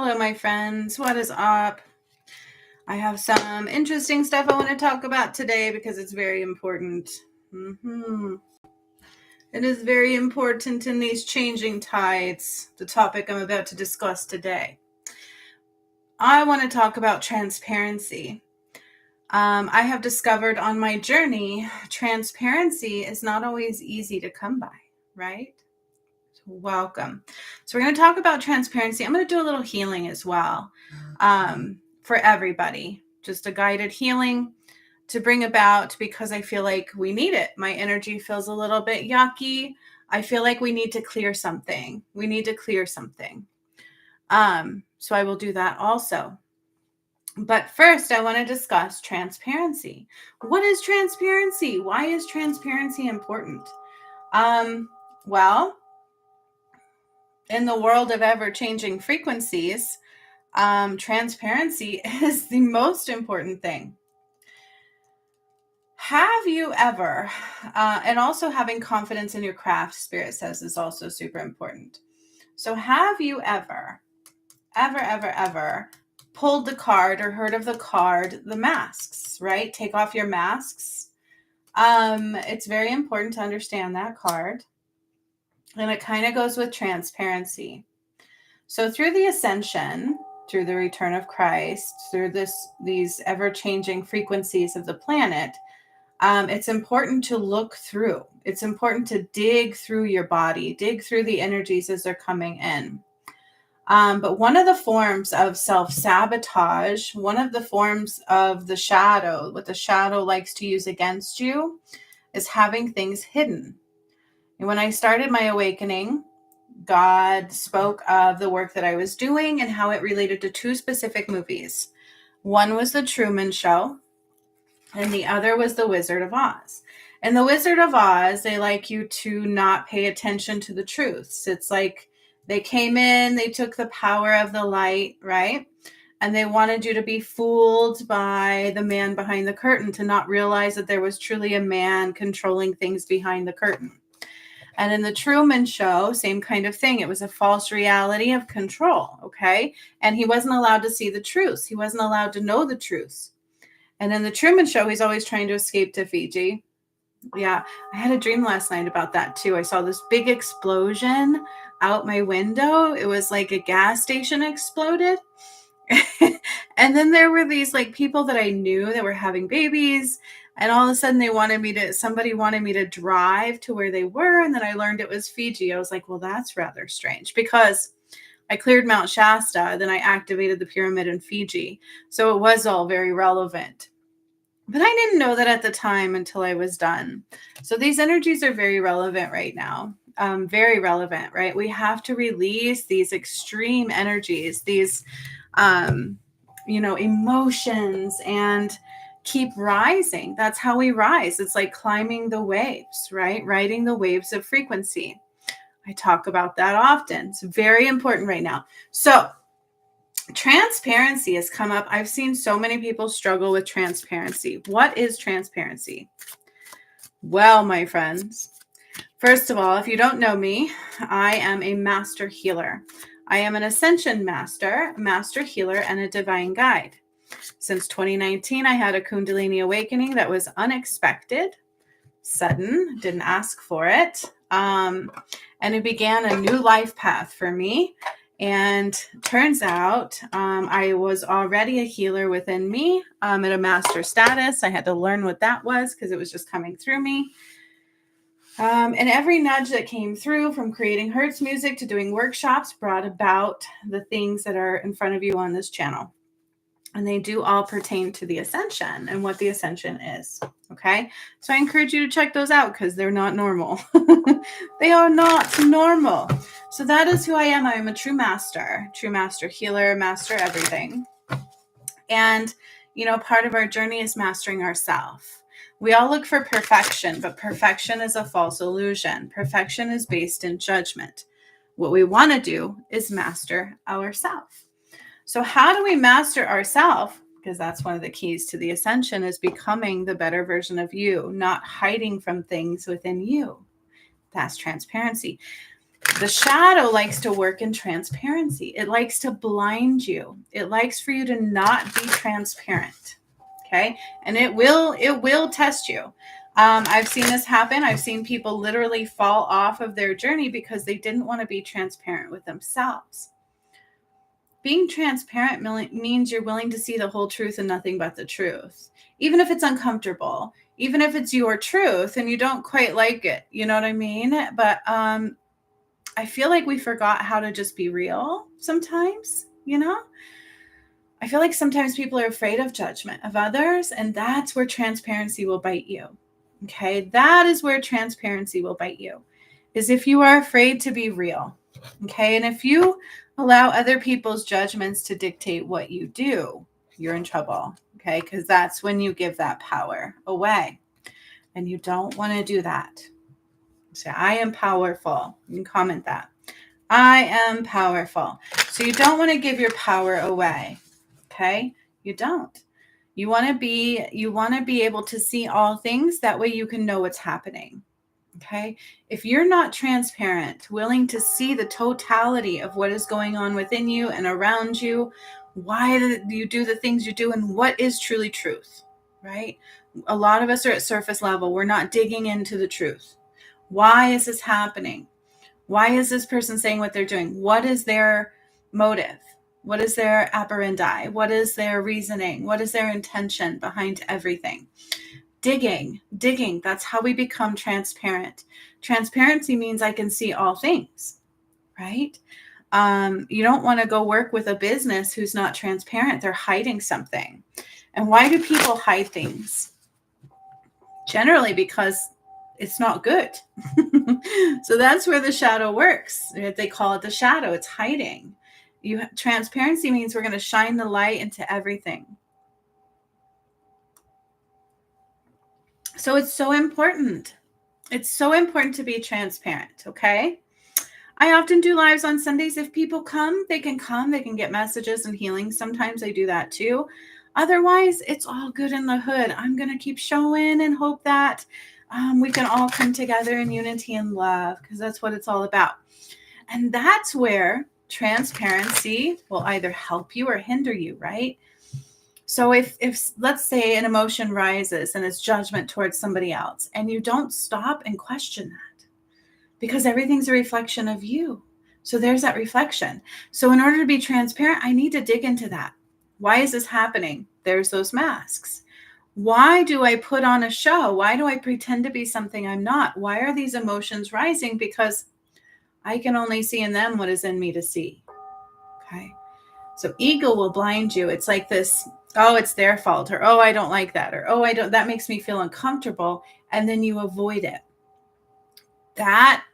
Hello, my friends. What is up? I have some interesting stuff I want to talk about today because it's very important. It is very important in these changing tides, the topic I'm about to discuss today. I want to talk about transparency. I have discovered on my journey, transparency is not always easy to come by, right? Welcome. So we're going to talk about transparency. I'm going to do a little healing as well for everybody. Just a guided healing to bring about because I feel like we need it. My energy feels a little bit yucky. I feel like we need to clear something. So I will do that also. But first, I want to discuss transparency. What is transparency? Why is transparency important? Well, in the world of ever-changing frequencies, transparency is the most important thing. Have you ever, and also having confidence in your craft, Spirit says, is also super important. So have you ever pulled the card or heard of the card, the masks, right? Take off your masks. It's very important to understand that card. And it kind of goes with transparency. So through the ascension, through the return of Christ, through these ever-changing frequencies of the planet, it's important to look through. It's important to dig through your body, dig through the energies as they're coming in. But one of the forms of self-sabotage, one of the forms of the shadow, what the shadow likes to use against you, is having things hidden. And when I started my awakening, God spoke of the work that I was doing and how it related to two specific movies. One was The Truman Show, and the other was The Wizard of Oz. And The Wizard of Oz, they like you to not pay attention to the truths. It's like they came in, they took the power of the light, right? And they wanted you to be fooled by the man behind the curtain, to not realize that there was truly a man controlling things behind the curtain. And in The Truman Show, same kind of thing. It was a false reality of control, okay? And he wasn't allowed to see the truth. He wasn't allowed to know the truth. And in The Truman Show, he's always trying to escape to Fiji. Yeah, I had a dream last night about that too. I saw this big explosion out my window. It was like a gas station exploded. And then there were these like people that I knew that were having babies. And all of a sudden somebody wanted me to drive to where they were. And then I learned it was Fiji. I was like, well, that's rather strange because I cleared Mount Shasta. Then I activated the pyramid in Fiji. So it was all very relevant. But I didn't know that at the time until I was done. So these energies are very relevant right now. Very relevant, right? We have to release these extreme energies, these, emotions, and keep rising. That's how we rise. It's like climbing the waves, right? Riding the waves of frequency. I talk about that often. It's very important right now. So transparency has come up. I've seen so many people struggle with transparency. What is transparency? Well, my friends, first of all, if you don't know me, I am a master healer. I am an ascension master healer, and a divine guide. Since 2019, I had a Kundalini awakening that was unexpected, sudden, didn't ask for it. And it began a new life path for me. And turns out I was already a healer within me at a master status. I had to learn what that was because it was just coming through me. And every nudge that came through, from creating Hertz music to doing workshops, brought about the things that are in front of you on this channel. And they do all pertain to the ascension and what the ascension is. Okay. So I encourage you to check those out because they're not normal. They are not normal. So that is who I am. I am a true master healer, master everything. And, part of our journey is mastering ourselves. We all look for perfection, but perfection is a false illusion. Perfection is based in judgment. What we want to do is master ourselves. So how do we master ourselves? Because that's one of the keys to the ascension, is becoming the better version of you, not hiding from things within you. That's transparency. The shadow likes to work in transparency. It likes to blind you. It likes for you to not be transparent. Okay. And it will test you. I've seen this happen. I've seen people literally fall off of their journey because they didn't want to be transparent with themselves. Being transparent means you're willing to see the whole truth and nothing but the truth, even if it's uncomfortable, even if it's your truth and you don't quite like it. You know what I mean? But I feel like we forgot how to just be real sometimes, you know? I feel like sometimes people are afraid of judgment of others, and that's where transparency will bite you. Okay? That is where transparency will bite you, is if you are afraid to be real. Okay? And if you allow other people's judgments to dictate what you do, you're in trouble. Okay? Because that's when you give that power away. And you don't want to do that. Say, I am powerful. You can comment that. I am powerful. So you don't want to give your power away. Okay? You don't. You want to be able to see all things. That way you can know what's happening. Okay? If you're not transparent, willing to see the totality of what is going on within you and around you, why you do the things you do, and what is truly truth, right? A lot of us are at surface level. We're not digging into the truth. Why is this happening? Why is this person saying what they're doing? What is their motive? What is their operandi? What is their reasoning? What is their intention behind everything? Digging. That's how we become transparent. Transparency means I can see all things, right? You don't want to go work with a business who's not transparent. They're hiding something. And why do people hide things? Generally because it's not good. So that's where the shadow works. They call it the shadow. It's hiding. Transparency means we're going to shine the light into everything. So it's so important. It's so important to be transparent. Okay. I often do lives on Sundays. If people come, they can get messages and healing. Sometimes I do that too. Otherwise, it's all good in the hood. I'm going to keep showing and hope that we can all come together in unity and love, because that's what it's all about. And that's where transparency will either help you or hinder you, right? So if let's say an emotion rises and it's judgment towards somebody else, and you don't stop and question that, because everything's a reflection of you. So there's that reflection. So in order to be transparent, I need to dig into that. Why is this happening? There's those masks. Why do I put on a show? Why do I pretend to be something I'm not? Why are these emotions rising? Because I can only see in them what is in me to see. Okay. So ego will blind you. It's like this, oh, it's their fault, or, oh, I don't like that, or, oh, that makes me feel uncomfortable. And then you avoid it. That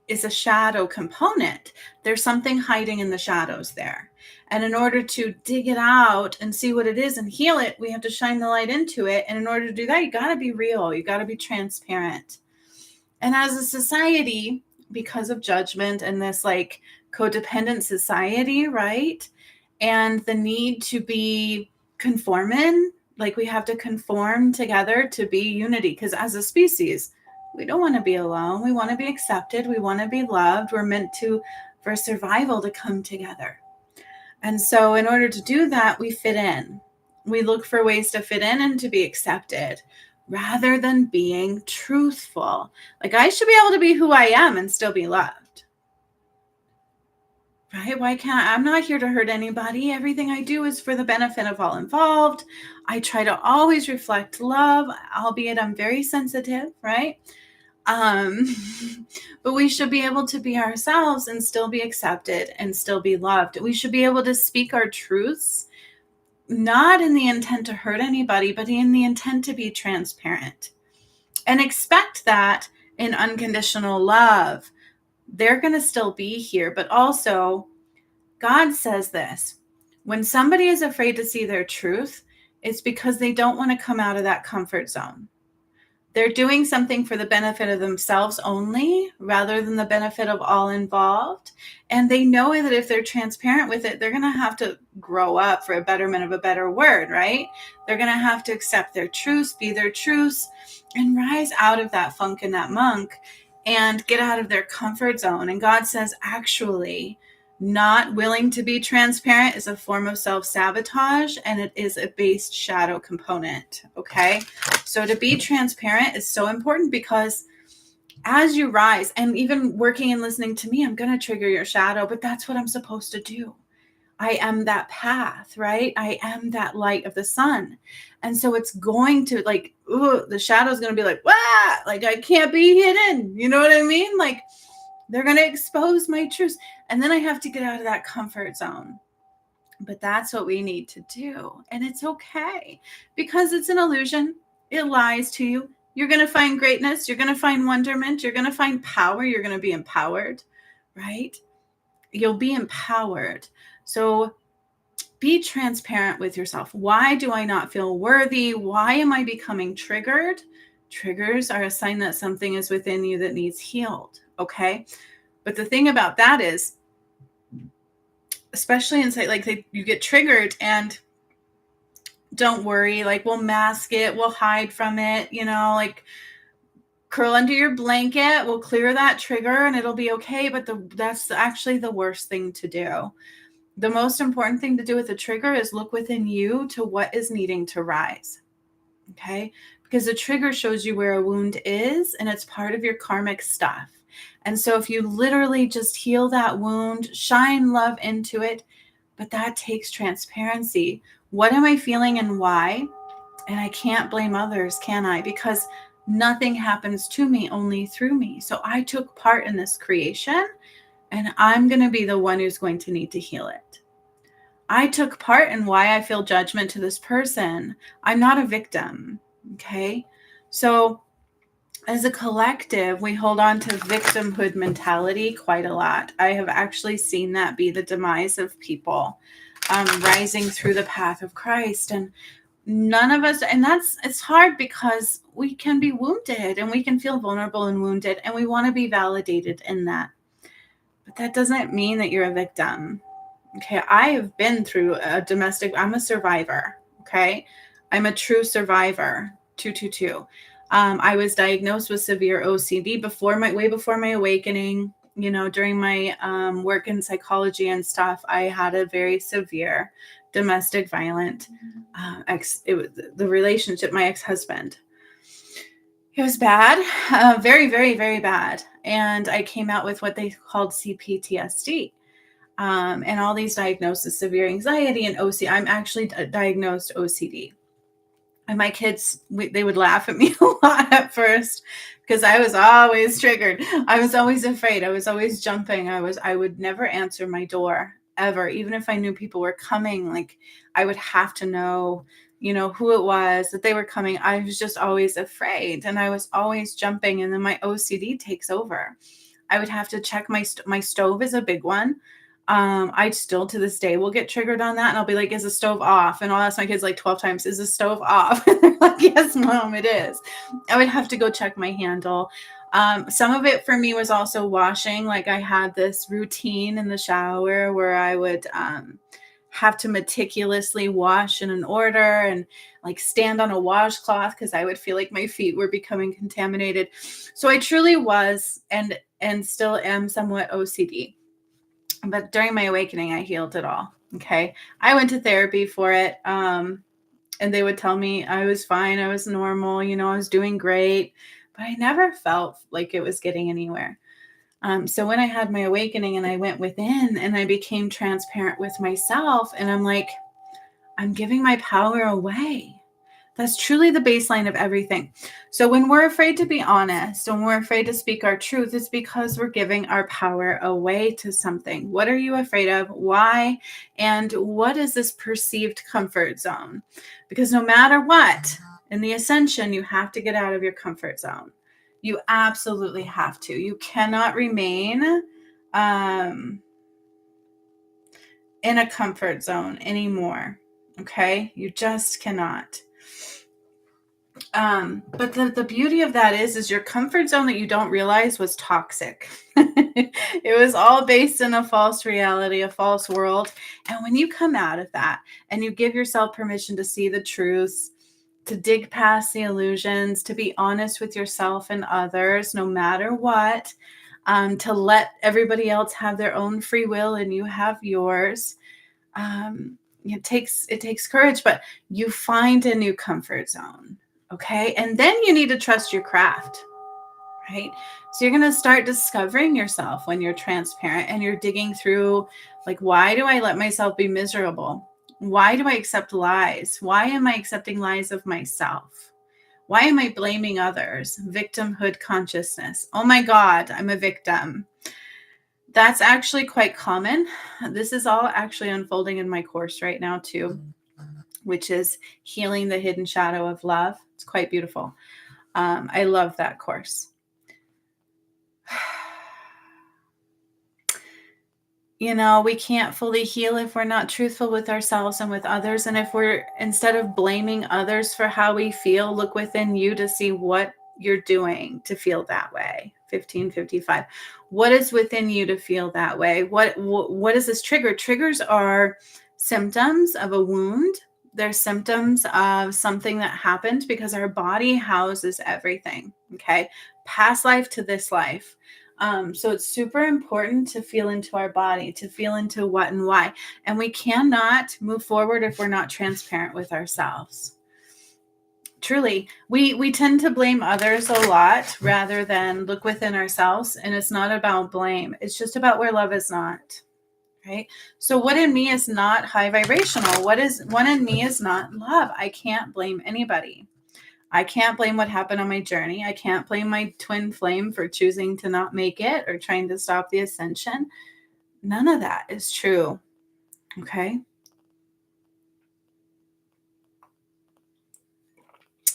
is a shadow component. There's something hiding in the shadows there. And in order to dig it out and see what it is and heal it, we have to shine the light into it. And in order to do that, you got to be real. You got to be transparent. And as a society, because of judgment and this like codependent society, right? And the need to be conforming, like we have to conform together to be unity. Because as a species, we don't want to be alone. We want to be accepted. We want to be loved. We're meant to, for survival, to come together. And so in order to do that, we fit in. We look for ways to fit in and to be accepted, rather than being truthful. Like, I should be able to be who I am and still be loved. Right? Why can't I'm not here to hurt anybody. Everything I do is for the benefit of all involved. I try to always reflect love, albeit I'm very sensitive, right? But we should be able to be ourselves and still be accepted and still be loved. We should be able to speak our truths, not in the intent to hurt anybody, but in the intent to be transparent, and expect that in unconditional love, they're going to still be here. But also, God says this: when somebody is afraid to see their truth, it's because they don't want to come out of that comfort zone. They're doing something for the benefit of themselves only, rather than the benefit of all involved. And they know that if they're transparent with it, they're going to have to grow up, for a betterment of a better word, right? They're going to have to accept their truths, be their truths, and rise out of that funk and that monk and get out of their comfort zone. And God says, actually, not willing to be transparent is a form of self-sabotage, and it is a based shadow component. Okay. So to be transparent is so important, because as you rise, and even working and listening to me, I'm going to trigger your shadow, but that's what I'm supposed to do. I am that path, right? I am that light of the sun. And so it's going to like, ooh, the shadow is going to be like, wow, like I can't be hidden. You know what I mean? Like they're going to expose my truth. And then I have to get out of that comfort zone. But that's what we need to do. And it's okay, because it's an illusion. It lies to you. You're going to find greatness. You're going to find wonderment. You're going to find power. You're going to be empowered, right? You'll be empowered. So be transparent with yourself. Why do I not feel worthy? Why am I becoming triggered? Triggers are a sign that something is within you that needs healed. Okay. But the thing about that is, especially inside, like you get triggered, and don't worry, like we'll mask it, we'll hide from it, like curl under your blanket, we'll clear that trigger and it'll be okay. But that's actually the worst thing to do. The most important thing to do with the trigger is look within you to what is needing to rise. Okay? Because the trigger shows you where a wound is, and it's part of your karmic stuff. And so if you literally just heal that wound, shine love into it, but that takes transparency. What am I feeling and why? And I can't blame others, can I? Because nothing happens to me, only through me. So I took part in this creation, and I'm going to be the one who's going to need to heal it. I took part in why I feel judgment to this person. I'm not a victim. Okay. So as a collective, we hold on to victimhood mentality quite a lot. I have actually seen that be the demise of people rising through the path of Christ. And none of us, and it's hard because we can be wounded and we can feel vulnerable and wounded, and we want to be validated in that. But that doesn't mean that you're a victim. Okay. I have been through I'm a survivor. Okay. I'm a true survivor. 222. I was diagnosed with severe OCD way before my awakening. During my work in psychology and stuff, I had a very severe domestic violent it was the relationship, my ex-husband. It was bad, very, very, very bad. And I came out with what they called CPTSD. And all these diagnoses, severe anxiety and OCD. I'm actually diagnosed OCD. And my kids, they would laugh at me a lot at first, because I was always triggered. I was always afraid. I was always jumping. I would never answer my door ever. Even if I knew people were coming, like I would have to know, who it was, that they were coming. I was just always afraid, and I was always jumping. And then my OCD takes over. I would have to check my stove is a big one. I still to this day will get triggered on that, and I'll be like, is the stove off? And I'll ask my kids like 12 times, is the stove off? And they're like, yes, Mom, it is. I would have to go check my handle. Some of it for me was also washing. Like I had this routine in the shower where I would have to meticulously wash in an order, and like stand on a washcloth because I would feel like my feet were becoming contaminated. So I truly was and still am somewhat OCD. But during my awakening, I healed it all. Okay. I went to therapy for it. And they would tell me I was fine. I was normal. I was doing great, but I never felt like it was getting anywhere. So when I had my awakening and I went within and I became transparent with myself, and I'm like, I'm giving my power away. That's truly the baseline of everything. So when we're afraid to be honest, when we're afraid to speak our truth, it's because we're giving our power away to something. What are you afraid of? Why? And what is this perceived comfort zone? Because no matter what, in the ascension, you have to get out of your comfort zone. You absolutely have to. You cannot remain in a comfort zone anymore. Okay? You just cannot. But the beauty of that is your comfort zone that you don't realize was toxic. It was all based in a false reality, a false world. And when you come out of that and you give yourself permission to see the truth, to dig past the illusions, to be honest with yourself and others, no matter what, to let everybody else have their own free will and you have yours. It takes courage, but you find a new comfort zone. Okay. And then you need to trust your craft, right? So you're going to start discovering yourself when you're transparent and you're digging through, like, why do I let myself be miserable? Why do I accept lies? Why am I accepting lies of myself? Why am I blaming others? Victimhood consciousness. Oh my God, I'm a victim. That's actually quite common. This is all actually unfolding in my course right now too, which is Healing the Hidden Shadow of Love. It's quite beautiful. I love that course. You know, we can't fully heal if we're not truthful with ourselves and with others. And if we're, instead of blaming others for how we feel, look within you to see what you're doing to feel that way. 1555. What is within you to feel that way? What is this trigger? Triggers are symptoms of a wound. They're symptoms of something that happened because our body houses everything. Okay. Past life to this life. So it's super important to feel into our body, to feel into what and why. And we cannot move forward if we're not transparent with ourselves. Truly, we tend to blame others a lot rather than look within ourselves. And it's not about blame. It's just about where love is not. Right? So what in me is not high vibrational? What in me is not love? I can't blame anybody. I can't blame what happened on my journey. I can't blame my twin flame for choosing to not make it or trying to stop the ascension. None of that is true. Okay.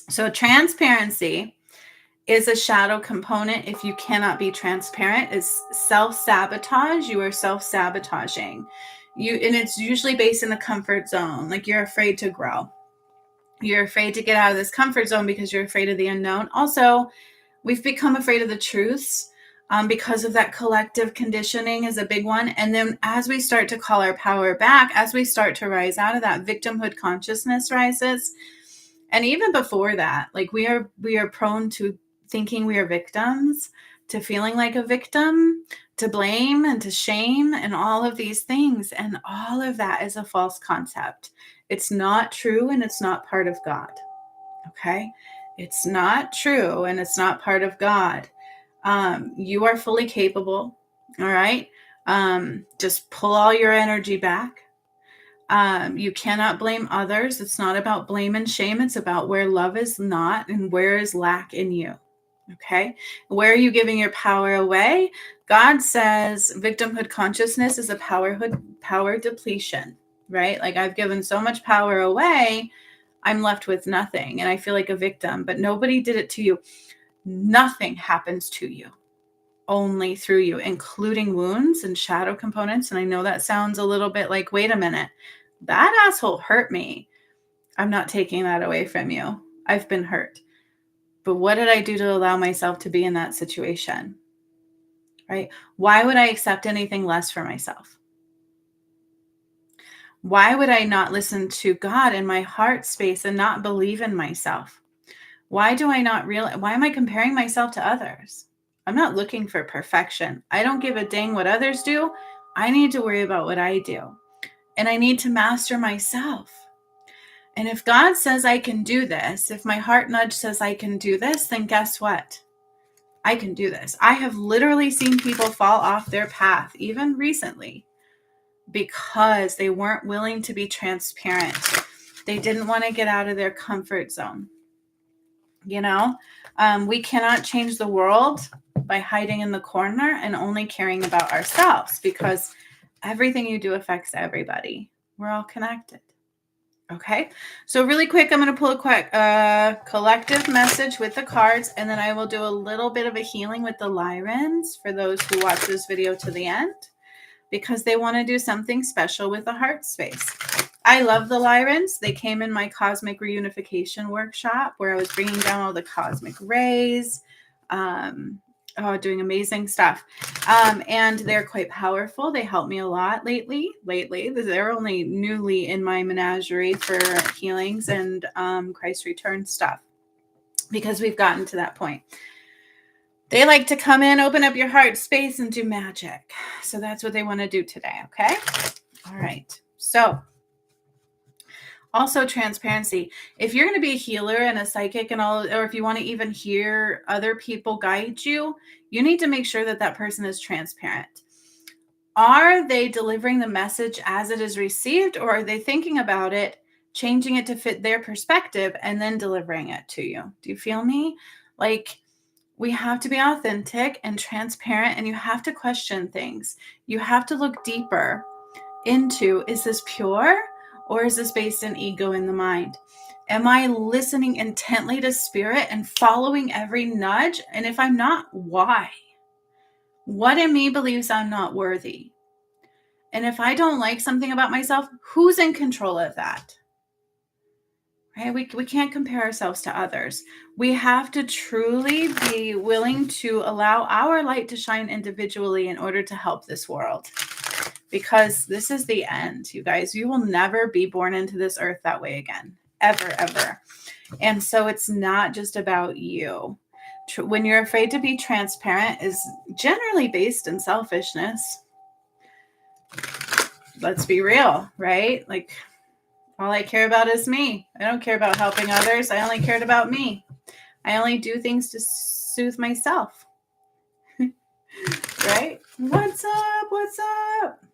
So transparency is a shadow component. If you cannot be transparent, is self-sabotage. You are self-sabotaging. And it's usually based in a comfort zone. Like you're afraid to grow. You're afraid to get out of this comfort zone because you're afraid of the unknown. Also, we've become afraid of the truths because of that collective conditioning is a big one. And then as we start to call our power back, as we start to rise out of that, victimhood consciousness rises. And even before that, like we are prone to thinking we are victims, to feeling like a victim, to blame and to shame and all of these things. And all of that is a false concept. It's not true and it's not part of God. Okay? It's not true and it's not part of God. You are fully capable. All right? Just pull all your energy back. You cannot blame others. It's not about blame and shame. It's about where love is not and where is lack in you. Okay. Where are you giving your power away? God says victimhood consciousness is a power depletion, right? Like I've given so much power away, I'm left with nothing. And I feel like a victim, but nobody did it to you. Nothing happens to you, only through you, including wounds and shadow components. And I know that sounds a little bit like, wait a minute, that asshole hurt me. I'm not taking that away from you. I've been hurt. But what did I do to allow myself to be in that situation? Right? Why would I accept anything less for myself? Why would I not listen to God in my heart space and not believe in myself? Why do I not realize? Why am I comparing myself to others? I'm not looking for perfection. I don't give a dang what others do. I need to worry about what I do. And I need to master myself. And if God says I can do this, if my heart nudge says I can do this, then guess what? I can do this. I have literally seen people fall off their path, even recently, because they weren't willing to be transparent. They didn't want to get out of their comfort zone. You know, we cannot change the world by hiding in the corner and only caring about ourselves, because everything you do affects everybody. We're all connected. Okay, so really quick, I'm going to pull a quick collective message with the cards, and then I will do a little bit of a healing with the Lyrans for those who watch this video to the end, because they want to do something special with the heart space. I love the Lyrans. They came in my cosmic reunification workshop where I was bringing down all the cosmic rays, doing amazing stuff. And they're quite powerful. They help me a lot lately. They're only newly in my menagerie for healings and Christ return stuff, because we've gotten to that point. They like to come in, open up your heart space, and do magic. So that's what they want to do today, okay? All right. So also transparency. If you're going to be a healer and a psychic and all, or if you want to even hear other people guide you, you need to make sure that that person is transparent. Are they delivering the message as it is received, or are they thinking about it, changing it to fit their perspective, and then delivering it to you? Do you feel me? Like, we have to be authentic and transparent, and you have to question things. You have to look deeper into, is this pure, or is this based in ego in the mind? Am I listening intently to spirit and following every nudge? And if I'm not, why? What in me believes I'm not worthy? And if I don't like something about myself, who's in control of that? Right? We can't compare ourselves to others. We have to truly be willing to allow our light to shine individually in order to help this world. Because this is the end, you guys. You will never be born into this earth that way again. Ever, ever. And so it's not just about you. When you're afraid to be transparent is generally based in selfishness. Let's be real, right? Like, all I care about is me. I don't care about helping others. I only cared about me. I only do things to soothe myself. Right? What's up? What's up?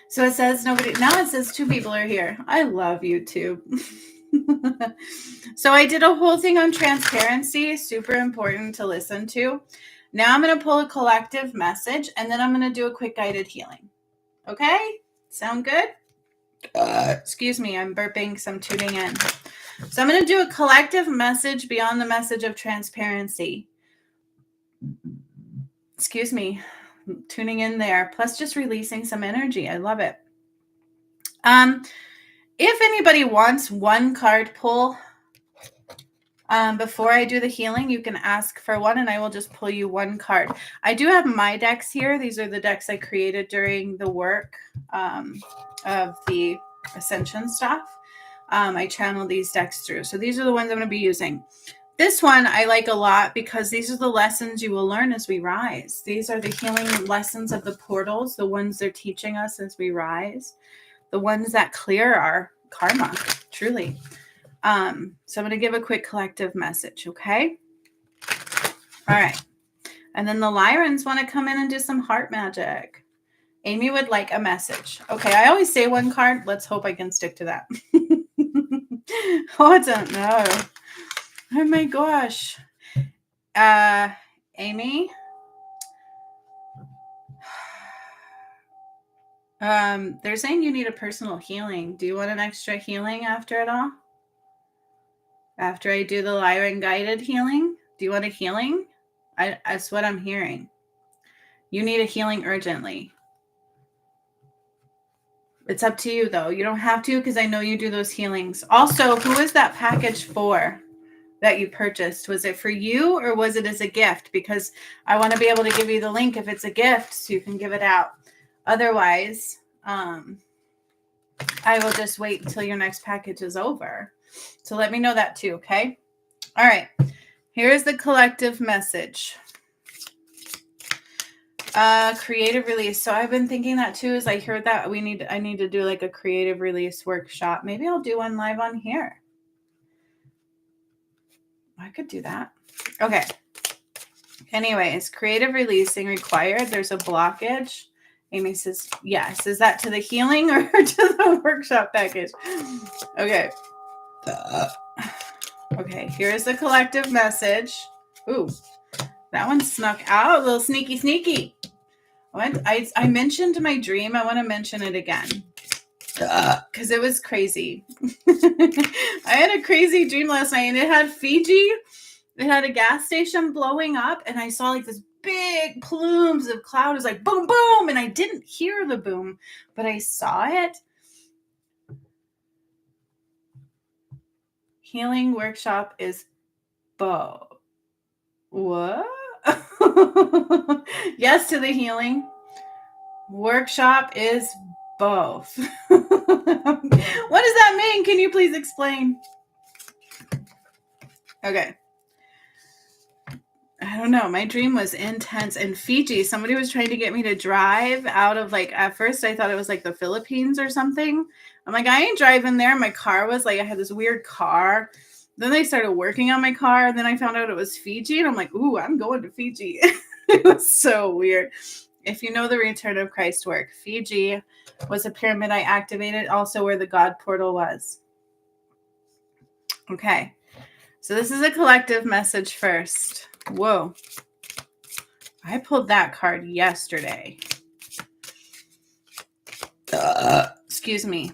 So it says nobody, now it says 2 people are here. I love YouTube. So I did a whole thing on transparency, super important to listen to. Now I'm going to pull a collective message, and then I'm going to do a quick guided healing. Okay? Sound good? Excuse me, I'm burping because I'm tuning in. So I'm going to do a collective message beyond the message of transparency. Excuse me, tuning in there, plus just releasing some energy. I love it. If anybody wants one card pull before I do the healing, you can ask for one, and I will just pull you one card. I do have my decks here. These are the decks I created during the work of the ascension stuff. I channel these decks through. So these are the ones I'm going to be using. This one I like a lot because these are the lessons you will learn as we rise. These are the healing lessons of the portals, the ones they're teaching us as we rise, the ones that clear our karma, truly. So I'm going to give a quick collective message, okay? All right. And then the Lyrans want to come in and do some heart magic. Amy would like a message. Okay, I always say one card. Let's hope I can stick to that. Oh, I don't know. Oh my gosh. Amy? They're saying you need a personal healing. Do you want an extra healing after it all? After I do the Lyran guided healing? Do you want a healing? That's what I'm hearing. You need a healing urgently. It's up to you, though. You don't have to, because I know you do those healings. Also, who is that package for that you purchased? Was it for you, or was it as a gift? Because I want to be able to give you the link if it's a gift so you can give it out. Otherwise, I will just wait until your next package is over. So let me know that too, okay? All right. Here's the collective message. Creative release. So I've been thinking that too, as I heard that I need to do like a creative release workshop. Maybe I'll do one live on here. I could do that. Okay. Anyways, creative releasing required. There's a blockage. Amy says, yes. Is that to the healing or to the workshop package? Okay. Okay, here's the collective message. Ooh, that one snuck out. A little sneaky. I mentioned my dream. I want to mention it again because it was crazy. I had a crazy dream last night, and it had Fiji. It had a gas station blowing up, and I saw like this big plumes of cloud. It was like boom, boom, and I didn't hear the boom, but I saw it. Healing workshop is what? Yes to the healing. Workshop is both. What does that mean? Can you please explain? Okay. I don't know. My dream was intense in Fiji. Somebody was trying to get me to drive out of, like, at first I thought it was like the Philippines or something. I'm like, I ain't driving there. My car was like, I had this weird car. Then they started working on my car. And then I found out it was Fiji. And I'm like, ooh, I'm going to Fiji. It was so weird. If you know the Return of Christ work, Fiji was a pyramid I activated, also where the God portal was. Okay. So this is a collective message first. Whoa. I pulled that card yesterday. Excuse me.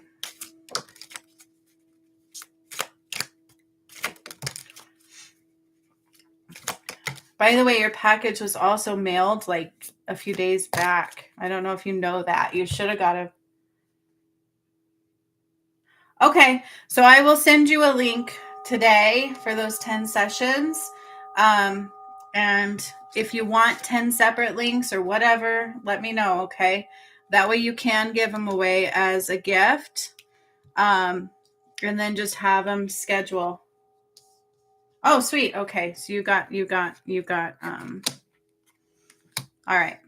By the way, your package was also mailed like a few days back. I don't know if you know that. You should have got a... Okay, so I will send you a link today for those 10 sessions. And if you want 10 separate links or whatever, let me know, okay? That way you can give them away as a gift. And then just have them schedule. Oh, sweet. Okay. So you got, all right.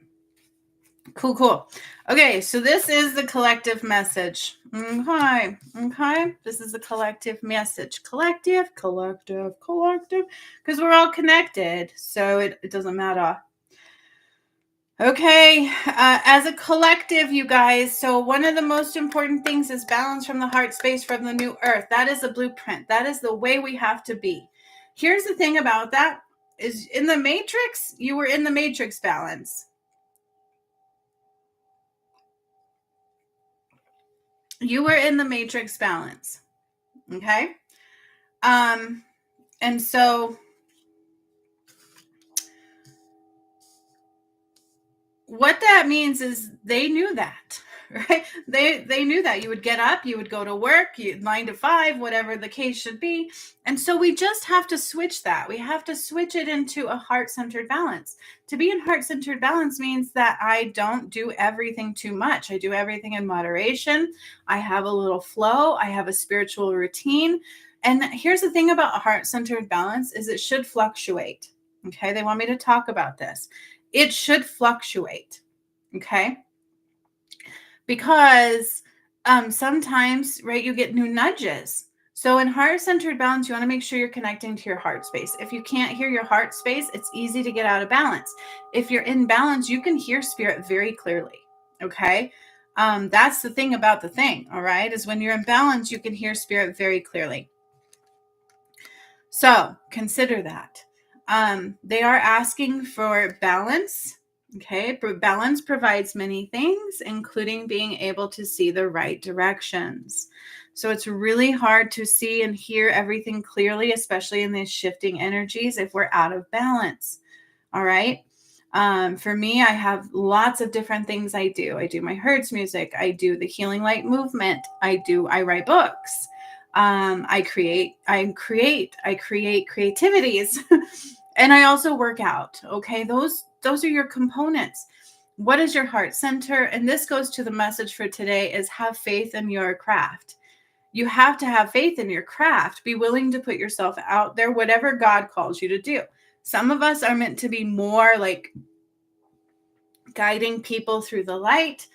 Cool. Okay. So this is the collective message. Okay. This is the collective message. Collective. Because we're all connected. So it doesn't matter. Okay, as a collective, you guys, so one of the most important things is balance from the heart space from the new earth. That is the blueprint. That is the way we have to be. Here's the thing about that is in the matrix, you were in the matrix balance. You were in the matrix balance. Okay? And so what that means is they knew that, right? They knew that you would get up, you would go to work, 9 to 5, whatever the case should be. And so we just have to switch that. We have to switch it into a heart-centered balance. To be in heart-centered balance means that I don't do everything too much. I do everything in moderation. I have a little flow. I have a spiritual routine. And here's the thing about heart-centered balance is it should fluctuate. Okay, they want me to talk about this. It should fluctuate, okay? Because sometimes, right, you get new nudges. So in heart-centered balance, you want to make sure you're connecting to your heart space. If you can't hear your heart space, it's easy to get out of balance. If you're in balance, you can hear spirit very clearly, okay? That's the thing about the thing, all right, is when you're in balance, you can hear spirit very clearly. So consider that. They are asking for balance. Okay, balance provides many things, including being able to see the right directions. So it's really hard to see and hear everything clearly, especially in these shifting energies, if we're out of balance. All right. For me, I have lots of different things I do. I do my Hertz music. I do the healing light movement. I write books. I create creativities. And I also work out. Okay. Those are your components. What is your heart center? And this goes to the message for today is have faith in your craft. You have to have faith in your craft. Be willing to put yourself out there, whatever God calls you to do. Some of us are meant to be more like guiding people through the light.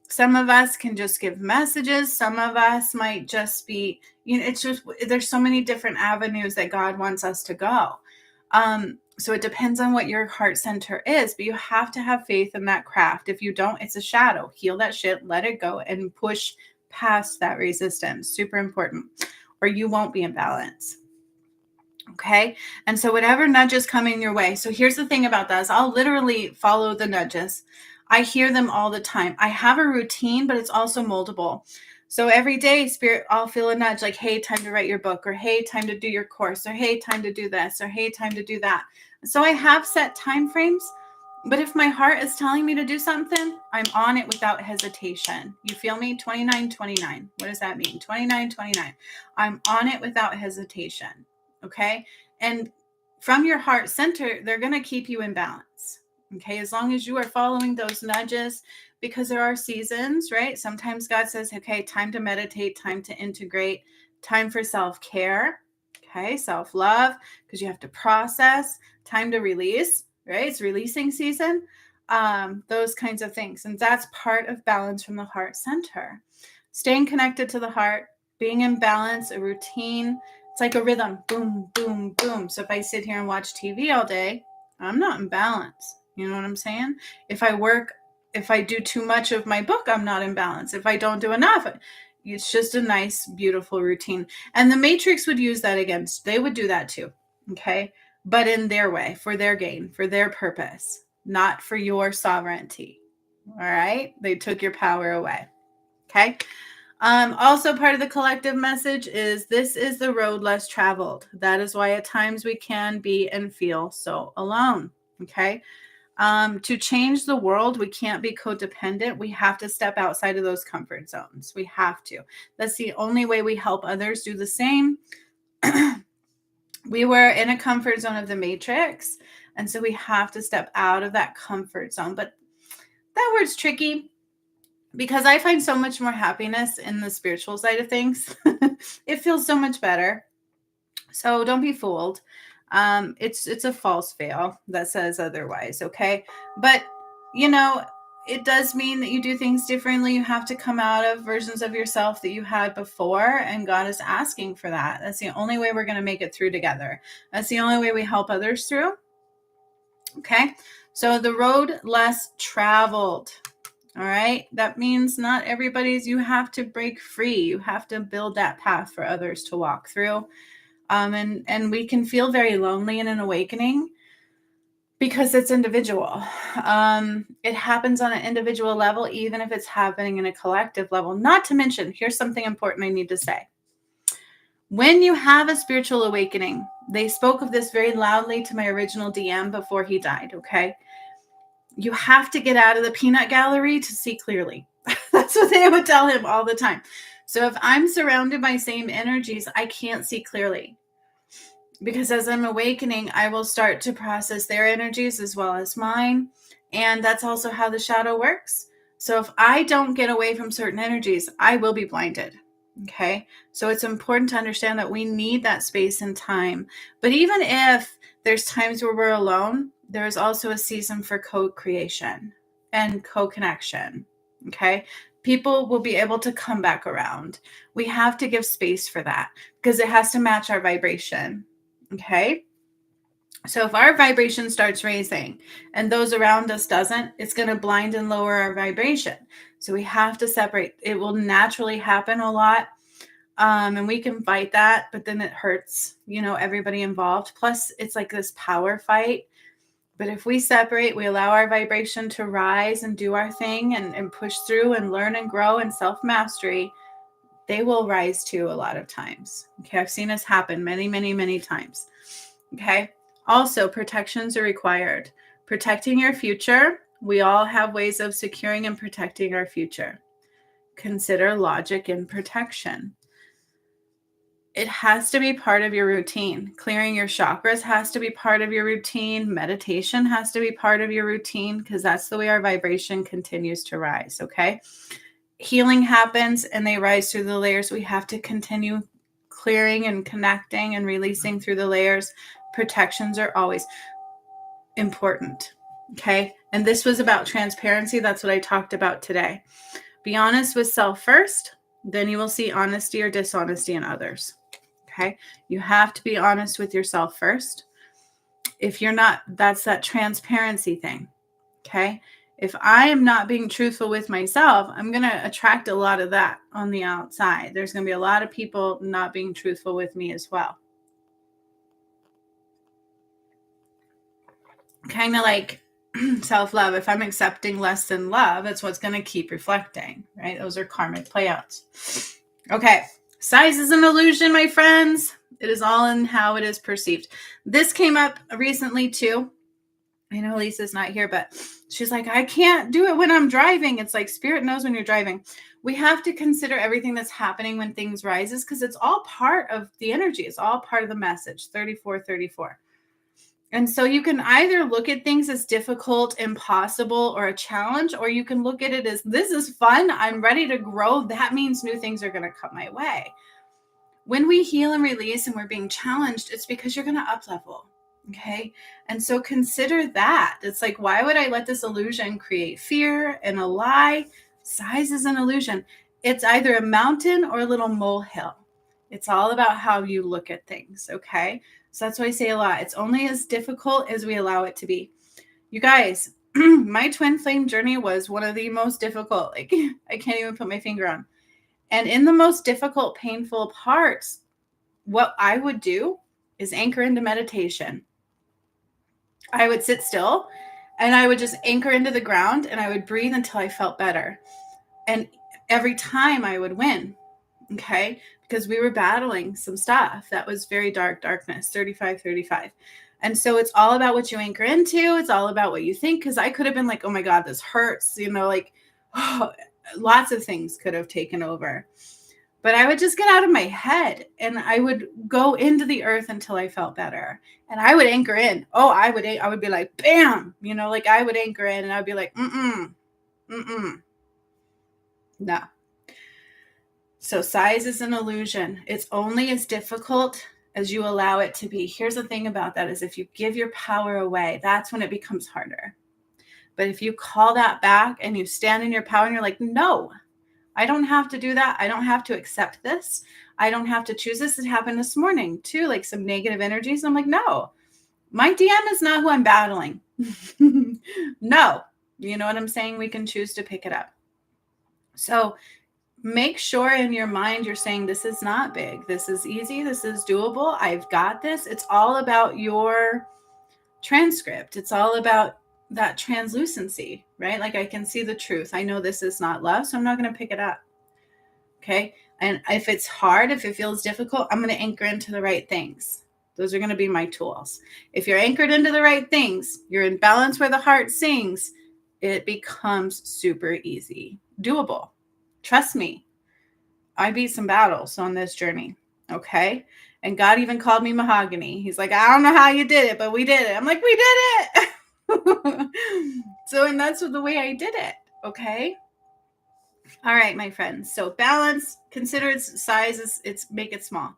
Some of us can just give messages. Some of us might just be, it's just, there's so many different avenues that God wants us to go. So it depends on what your heart center is, but you have to have faith in that craft. If you don't, it's a shadow. Heal that shit, let it go, and push past that resistance. Super important, or you won't be in balance. Okay. And so whatever nudges coming your way. So here's the thing about this. I'll literally follow the nudges. I hear them all the time. I have a routine, but it's also moldable. So every day, spirit, I'll feel a nudge like, hey, time to write your book, or hey, time to do your course, or hey, time to do this, or hey, time to do that. So I have set time frames, but if my heart is telling me to do something, I'm on it without hesitation. You feel me? 2929. What does that mean? 2929. I'm on it without hesitation. Okay. And from your heart center, they're going to keep you in balance. Okay. As long as you are following those nudges, because there are seasons, right? Sometimes God says, okay, time to meditate, time to integrate, time for self-care. Okay. Self-love, because you have to process, time to release, right? It's releasing season. Those kinds of things. And that's part of balance from the heart center. Staying connected to the heart, being in balance, a routine. It's like a rhythm, boom, boom, boom. So if I sit here and watch TV all day, I'm not in balance. You know what I'm saying? If I do too much of my book, I'm not in balance. If I don't do enough, it's just a nice, beautiful routine. And the Matrix would use that against, they would do that too. Okay. But in their way, for their gain, for their purpose, not for your sovereignty. All right. They took your power away. Okay. Also part of the collective message is this is the road less traveled. That is why at times we can be and feel so alone. Okay. To change the world, we can't be codependent. We have to step outside of those comfort zones. We have to. That's the only way we help others do the same. We were in a comfort zone of the Matrix. And so we have to step out of that comfort zone. But that word's tricky, because I find so much more happiness in the spiritual side of things. It feels so much better. So don't be fooled. It's a false veil that says otherwise. Okay. But it does mean that you do things differently. You have to come out of versions of yourself that you had before. And God is asking for that. That's the only way we're going to make it through together. That's the only way we help others through. Okay. So the road less traveled. All right. That means not everybody's, you have to break free. You have to build that path for others to walk through. And we can feel very lonely in an awakening because it's individual. It happens on an individual level, even if it's happening in a collective level. Not to mention, here's something important I need to say. When you have a spiritual awakening, they spoke of this very loudly to my original DM before he died. Okay. You have to get out of the peanut gallery to see clearly. That's what they would tell him all the time. So if I'm surrounded by same energies, I can't see clearly. Because as I'm awakening, I will start to process their energies as well as mine. And that's also how the shadow works. So if I don't get away from certain energies, I will be blinded. Okay. So it's important to understand that we need that space and time. But even if there's times where we're alone, there is also a season for co-creation and co-connection. Okay. People will be able to come back around. We have to give space for that because it has to match our vibration. Okay. So if our vibration starts raising and those around us doesn't, it's going to blind and lower our vibration. So we have to separate. It will naturally happen a lot. And we can fight that, but then it hurts, everybody involved. Plus it's like this power fight. But if we separate, we allow our vibration to rise and do our thing and push through and learn and grow and self-mastery, they will rise too a lot of times. Okay. I've seen this happen many, many, many times. Okay. Also, protections are required. Protecting your future. We all have ways of securing and protecting our future. Consider logic in protection. It has to be part of your routine. Clearing your chakras has to be part of your routine. Meditation has to be part of your routine because that's the way our vibration continues to rise. Okay. Healing happens and they rise through the layers. We have to continue clearing and connecting and releasing through the layers. Protections are always important. Okay. And this was about transparency. That's what I talked about today. Be honest with self first, then you will see honesty or dishonesty in others. Okay. You have to be honest with yourself first. If you're not, that's that transparency thing. Okay. If I am not being truthful with myself, I'm going to attract a lot of that on the outside. There's going to be a lot of people not being truthful with me as well. Kind of like self-love. If I'm accepting less than love, that's what's going to keep reflecting, right? Those are karmic playouts. Okay. Size is an illusion, my friends. It is all in how it is perceived. This came up recently too. I know Lisa's not here, but she's like, I can't do it when I'm driving. It's like spirit knows when you're driving. We have to consider everything that's happening when things rises because it's all part of the energy. It's all part of the message. 3434. And so you can either look at things as difficult, impossible, or a challenge, or you can look at it as this is fun. I'm ready to grow. That means new things are going to come my way. When we heal and release and we're being challenged, it's because you're going to up level. Okay. And so consider that. It's like, why would I let this illusion create fear and a lie? Size is an illusion. It's either a mountain or a little molehill. It's all about how you look at things. Okay. So that's why I say a lot. It's only as difficult as we allow it to be. You guys, my twin flame journey was one of the most difficult. Like, I can't even put my finger on. And in the most difficult, painful parts, what I would do is anchor into meditation. I would sit still and I would just anchor into the ground and I would breathe until I felt better. And every time I would win. Okay. Because we were battling some stuff that was very darkness, 35. And so it's all about what you anchor into. It's all about what you think. Because I could have been like, oh my God, this hurts. Like, oh, lots of things could have taken over. But I would just get out of my head and I would go into the earth until I felt better. And I would anchor in. Oh, I would be like, bam, like I would anchor in and I'd be like, no. So size is an illusion. It's only as difficult as you allow it to be. Here's the thing about that is if you give your power away, that's when it becomes harder. But if you call that back and you stand in your power and you're like, no, I don't have to do that. I don't have to accept this. I don't have to choose this. It happened this morning too, like some negative energies. I'm like, no, my DM is not who I'm battling. No, you know what I'm saying? We can choose to pick it up. So make sure in your mind you're saying this is not big. This is easy. This is doable. I've got this. It's all about your transcript. It's all about that translucency, right? Like I can see the truth. I know this is not love, so I'm not going to pick it up. Okay. And if it's hard, if it feels difficult, I'm going to anchor into the right things. Those are going to be my tools. If you're anchored into the right things, you're in balance where the heart sings, it becomes super easy, doable. Trust me, I beat some battles on this journey. Okay. And God even called me mahogany. He's like, I don't know how you did it, but we did it. I'm like, we did it. So, and that's the way I did it. Okay. All right, my friends. So balance, consider its size. Make it small.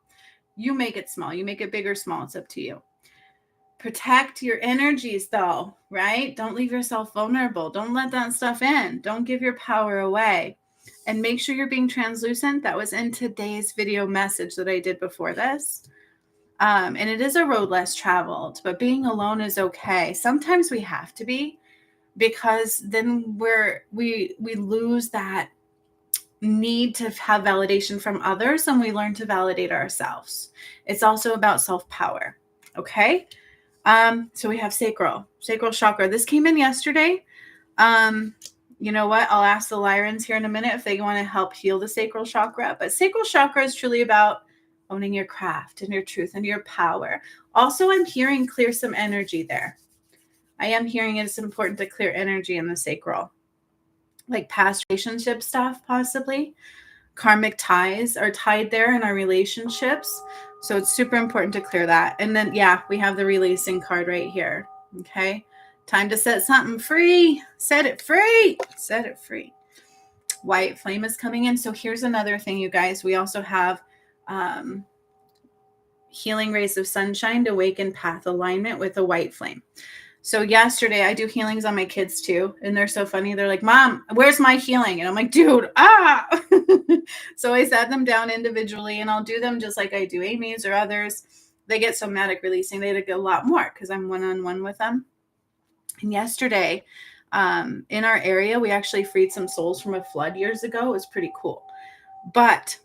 You make it small. You make it big or small. It's up to you. Protect your energies though, right? Don't leave yourself vulnerable. Don't let that stuff in. Don't give your power away. And make sure you're being translucent. That was in today's video message that I did before this. And it is a road less traveled, but being alone is okay. Sometimes we have to be, because then we lose that need to have validation from others and we learn to validate ourselves. It's also about self-power. Okay. So we have sacral chakra. This came in yesterday. You know what? I'll ask the Lyrans here in a minute if they want to help heal the sacral chakra. But sacral chakra is truly about owning your craft and your truth and your power. Also, I'm hearing clear some energy there. I am hearing it's important to clear energy in the sacral. Like past relationship stuff, possibly. Karmic ties are tied there in our relationships. So it's super important to clear that. And then, yeah, we have the releasing card right here. Okay. Time to set something free. Set it free. Set it free. White flame is coming in. So here's another thing, you guys. We also have healing rays of sunshine to awaken path alignment with a white flame. So yesterday I do healings on my kids too. And they're so funny. They're like, Mom, where's my healing? And I'm like, dude, So I sat them down individually and I'll do them just like I do Amy's or others. They get somatic releasing. They get a lot more because I'm one-on-one with them. And yesterday in our area, we actually freed some souls from a flood years ago. It was pretty cool. But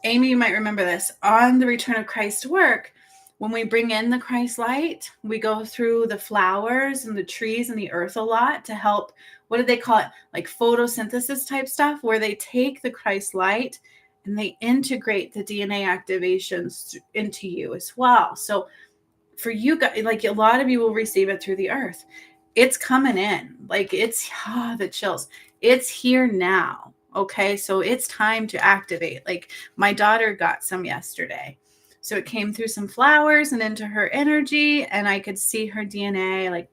Amy, you might remember this. On the Return of Christ work, when we bring in the Christ light, we go through the flowers and the trees and the earth a lot to help, what do they call it? Like photosynthesis type stuff, where they take the Christ light and they integrate the DNA activations into you as well. So for you guys, like a lot of you will receive it through the earth. It's coming in. Like it's the chills. It's here now. Okay. So it's time to activate. Like my daughter got some yesterday. So it came through some flowers and into her energy, and I could see her DNA. Like,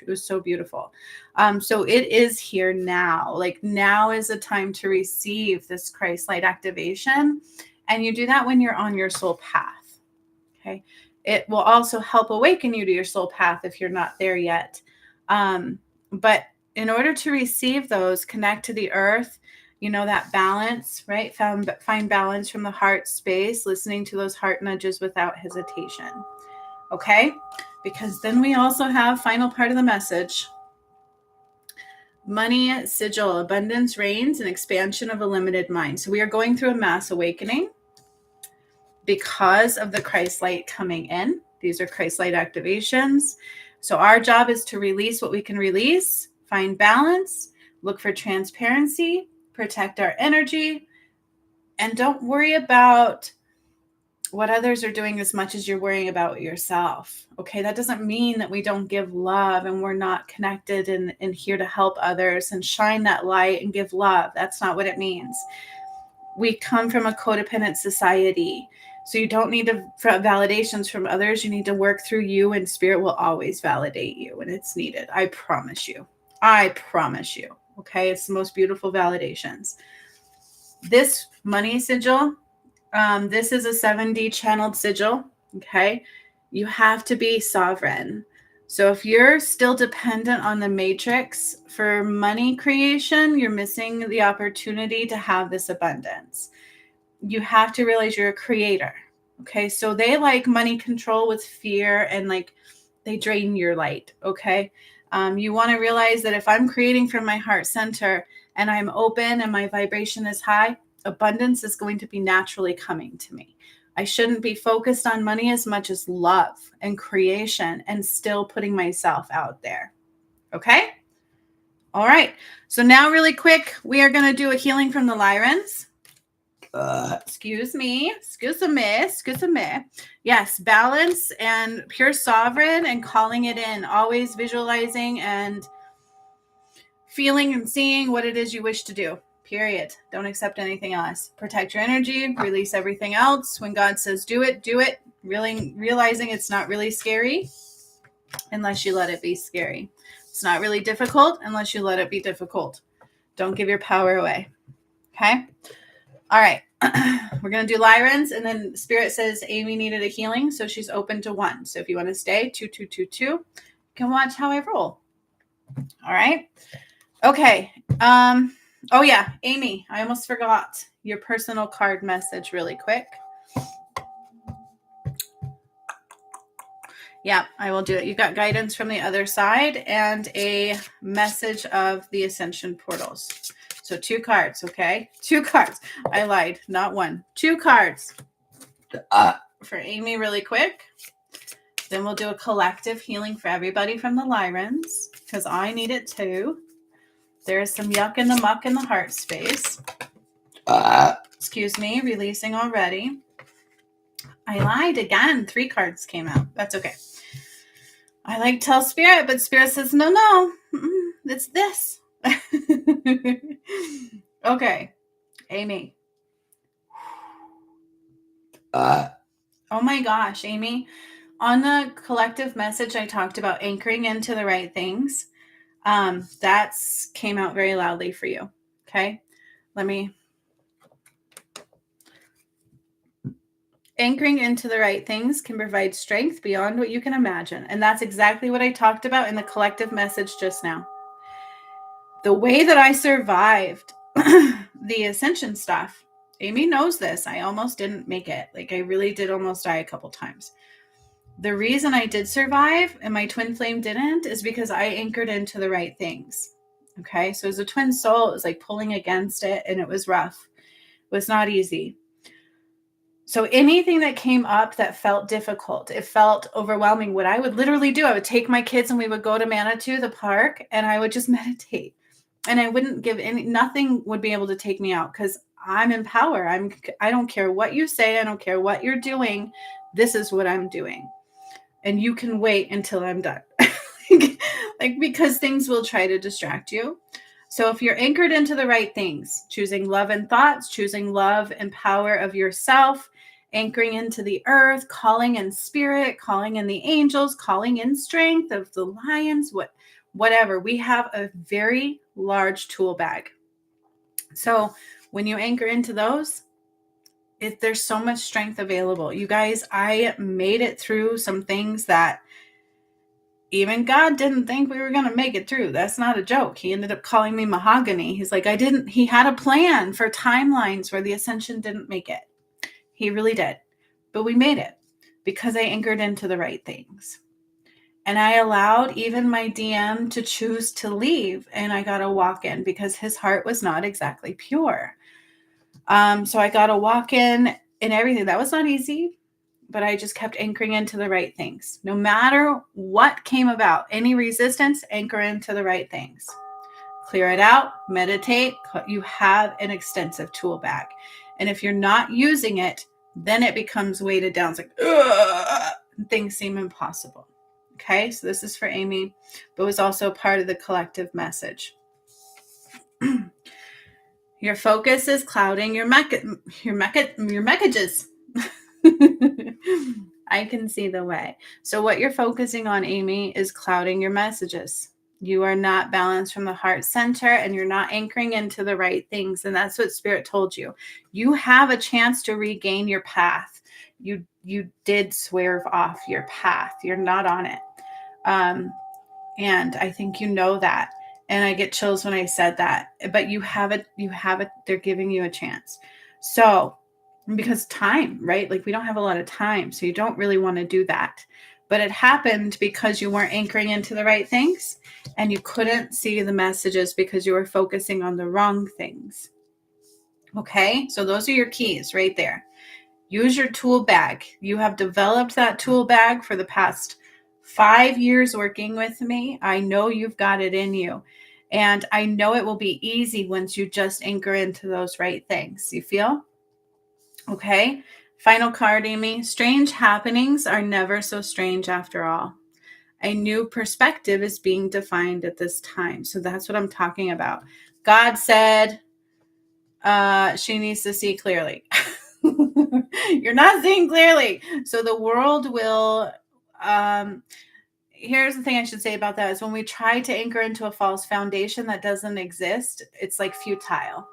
it was so beautiful. So it is here now. Like, now is a time to receive this Christ light activation. And you do that when you're on your soul path. Okay. It will also help awaken you to your soul path if you're not there yet. But in order to receive those, connect to the earth, that balance, right? Find balance from the heart space, listening to those heart nudges without hesitation. Okay? Because then we also have final part of the message. Money sigil, abundance reigns, and expansion of a limited mind. So we are going through a mass awakening because of the Christ light coming in. These are Christ light activations. So our job is to release what we can release, find balance, look for transparency, protect our energy, and don't worry about what others are doing as much as you're worrying about yourself. Okay, that doesn't mean that we don't give love and we're not connected and here to help others and shine that light and give love. That's not what it means. We come from a codependent society. So you don't need validations from others. You need to work through you, and spirit will always validate you when it's needed. I promise you. I promise you. Okay, it's the most beautiful validations. This money sigil, this is a 7D channeled sigil. Okay, you have to be sovereign. So if you're still dependent on the matrix for money creation, you're missing the opportunity to have this abundance. You have to realize you're a creator. Okay, so they like money control with fear, and like they drain your light. Okay, you want to realize that if I'm creating from my heart center and I'm open and my vibration is high, abundance is going to be naturally coming to me. I shouldn't be focused on money as much as love and creation and still putting myself out there. Okay? All right. So now really quick, we are going to do a healing from the Lyrans. Excuse me. Yes, balance and pure sovereign and calling it in. Always visualizing and feeling and seeing what it is you wish to do. Period. Don't accept anything else. Protect your energy. Release everything else. When God says do it, do it. Really realizing it's not really scary unless you let it be scary. It's not really difficult unless you let it be difficult. Don't give your power away. Okay? All right. We're going to do Lyrans, and then Spirit says Amy needed a healing, so she's open to 1. So if you want to stay, 2222, you can watch how I roll. All right. Okay. Oh yeah, Amy, I almost forgot your personal card message really quick. Yeah, I will do it. You got guidance from the other side and a message of the ascension portals. So 2 cards, okay? 2 cards. I lied, not 1. 2 cards for Amy really quick. Then we'll do a collective healing for everybody from the Lyrans, because I need it too. There's some yuck in the muck in the heart space. Excuse me, releasing already. I lied again. 3 cards came out. That's okay. I like tell Spirit, but Spirit says, no, it's this. Okay, Amy. Oh my gosh, Amy. On the collective message, I talked about anchoring into the right things. That's came out very loudly for you. Okay. Anchoring into the right things can provide strength beyond what you can imagine. And that's exactly what I talked about in the collective message just now. The way that I survived the ascension stuff, Amy knows this. I almost didn't make it. Like, I really did almost die a couple times. The reason I did survive and my twin flame didn't is because I anchored into the right things. Okay. So as a twin soul, it was like pulling against it, and it was rough. It was not easy. So anything that came up that felt difficult, it felt overwhelming. What I would literally do, I would take my kids and we would go to Manitou, the park, and I would just meditate. And I wouldn't give nothing would be able to take me out, because I'm in power. I don't care what you say. I don't care what you're doing. This is what I'm doing. And you can wait until I'm done. Because things will try to distract you. So if you're anchored into the right things, choosing love and thoughts, choosing love and power of yourself, anchoring into the earth, calling in spirit, calling in the angels, calling in strength of the lions, whatever. We have a very large tool bag. So when you anchor into those, there's so much strength available. You guys, I made it through some things that even God didn't think we were going to make it through. That's not a joke. He ended up calling me mahogany. He's like, he had a plan for timelines where the ascension didn't make it. He really did. But we made it because I anchored into the right things. And I allowed even my DM to choose to leave, and I got a walk in because his heart was not exactly pure. So I got a walk in and everything. That was not easy, but I just kept anchoring into the right things. No matter what came about, any resistance, anchor into the right things. Clear it out, meditate. You have an extensive tool bag. And if you're not using it, then it becomes weighted down. It's like, ugh, things seem impossible. Okay, so this is for Amy, but was also part of the collective message. Your focus is clouding your messages. I can see the way. So what you're focusing on, Amy, is clouding your messages. You are not balanced from the heart center, and you're not anchoring into the right things. And that's what Spirit told you. You have a chance to regain your path. You did swerve off your path. You're not on it. And I think you know that. And I get chills when I said that. But you have it. They're giving you a chance. So, because time, right? Like we don't have a lot of time. So you don't really want to do that. But it happened because you weren't anchoring into the right things. And you couldn't see the messages because you were focusing on the wrong things. Okay? So those are your keys right there. Use your tool bag. You have developed that tool bag for the past 5 years working with me. I know you've got it in you. And I know it will be easy once you just anchor into those right things. You feel? Okay. Final card, Amy. Strange happenings are never so strange after all. A new perspective is being defined at this time. So that's what I'm talking about. God said she needs to see clearly. You're not seeing clearly. So the world will, here's the thing I should say about that is when we try to anchor into a false foundation that doesn't exist, it's like futile.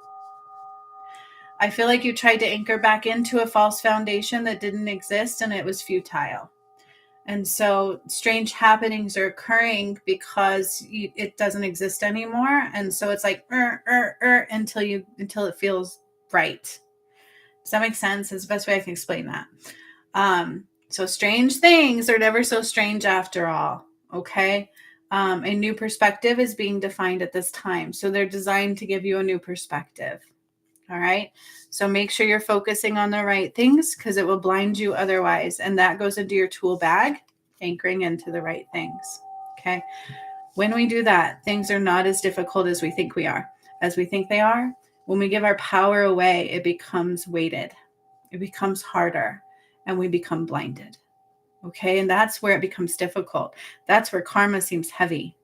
I feel like you tried to anchor back into a false foundation that didn't exist and it was futile. And so strange happenings are occurring because it doesn't exist anymore. And so it's like until it feels right. Does that make sense? That's the best way I can explain that. So strange things are never so strange after all. Okay. A new perspective is being defined at this time. So they're designed to give you a new perspective. All right. So make sure you're focusing on the right things because it will blind you otherwise. And that goes into your tool bag, anchoring into the right things. Okay. When we do that, things are not as difficult as we think they are. When we give our power away, it becomes weighted. It becomes harder and we become blinded. Okay. And that's where it becomes difficult. That's where karma seems heavy.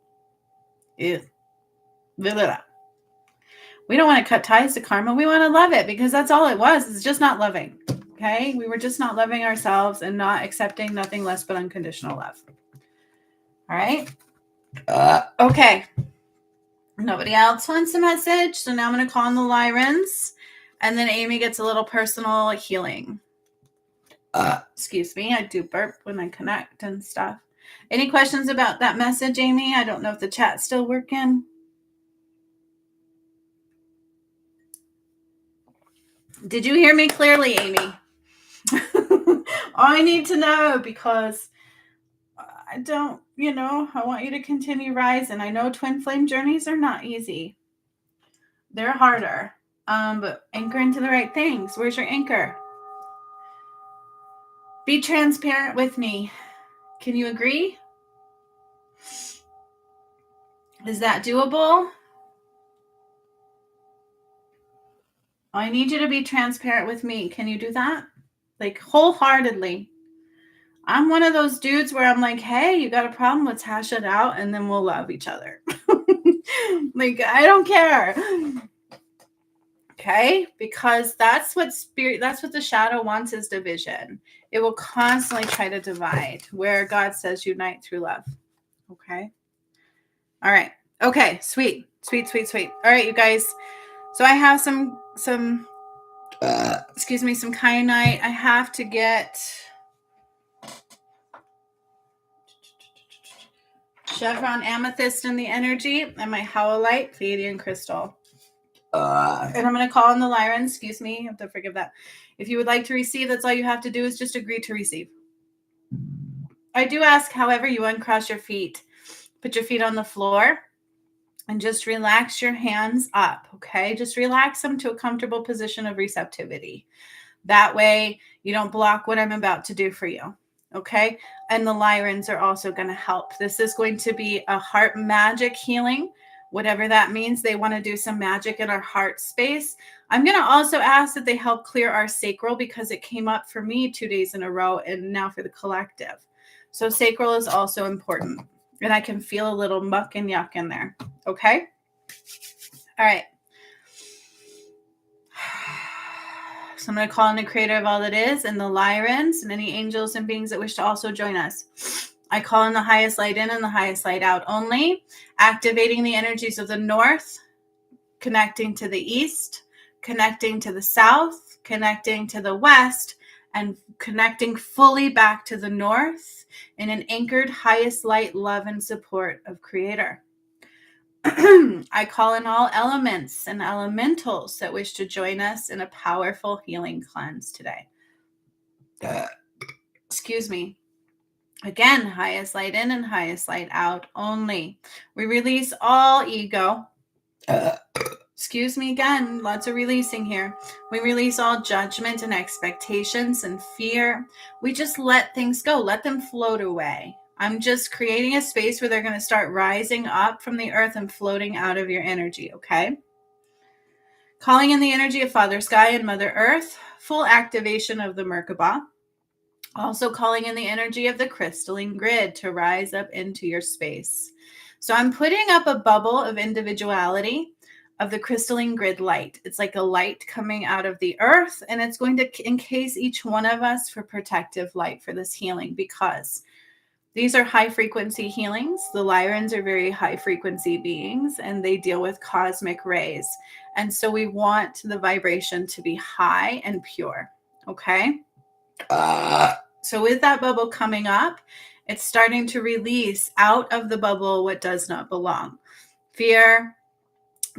Ew. We don't want to cut ties to karma. We want to love it because that's all it was. It's just not loving. Okay. We were just not loving ourselves and not accepting nothing less but unconditional love. All right. Okay. Nobody else wants a message. So now I'm going to call on the Lyrans and then Amy gets a little personal healing. Excuse me. I do burp when I connect and stuff. Any questions about that message, Amy? I don't know if the chat's still working. Did you hear me clearly, Amy? I need to know because I don't, I want you to continue rising. I know twin flame journeys are not easy. They're harder. But anchor into the right things. Where's your anchor? Be transparent with me. Can you agree? Is that doable? I need you to be transparent with me. Can you do that? Like wholeheartedly. I'm one of those dudes where I'm like, hey, you got a problem? Let's hash it out and then we'll love each other. Like, I don't care. Okay? Because that's what the shadow wants, is division. It will constantly try to divide, where God says unite through love. Okay? All right. Okay, sweet. Sweet, sweet, sweet. All right, you guys. So I have some excuse me, some kyanite. I have to get chevron amethyst in the energy, and my howlite Pleiadian crystal. And I'm going to call in the Lyran. Excuse me, you have to forgive that. If you would like to receive, that's all you have to do, is just agree to receive. I do ask, however, you uncross your feet. Put your feet on the floor and just relax your hands up, okay? Just relax them to a comfortable position of receptivity. That way you don't block what I'm about to do for you, okay? And the Lyrans are also going to help. This is going to be a heart magic healing, whatever that means. They want to do some magic in our heart space. I'm going to also ask that they help clear our sacral, because it came up for me 2 days in a row, and now for the collective. So sacral is also important, and I can feel a little muck and yuck in there, okay? All right. So I'm going to call in the creator of all that is, and the Lyrans, and any angels and beings that wish to also join us. I call in the highest light in and the highest light out only, activating the energies of the north, connecting to the east, connecting to the south, connecting to the west, and connecting fully back to the north in an anchored highest light, love, and support of creator. I call in all elements and elementals that wish to join us in a powerful healing cleanse today. Excuse me. Again, highest light in and highest light out only. We release all ego. Excuse me again, lots of releasing here. We release all judgment and expectations and fear. We just let things go. Let them float away. I'm just creating a space where they're going to start rising up from the earth and floating out of your energy, okay? Calling in the energy of Father Sky and Mother Earth, full activation of the Merkaba. Also calling in the energy of the crystalline grid to rise up into your space. So I'm putting up a bubble of individuality of the crystalline grid light. It's like a light coming out of the earth, and it's going to encase each one of us for protective light for this healing, because these are high frequency healings. The Lyrans are very high frequency beings, and they deal with cosmic rays. And so we want the vibration to be high and pure. Okay. So with that bubble coming up, it's starting to release out of the bubble what does not belong. Fear,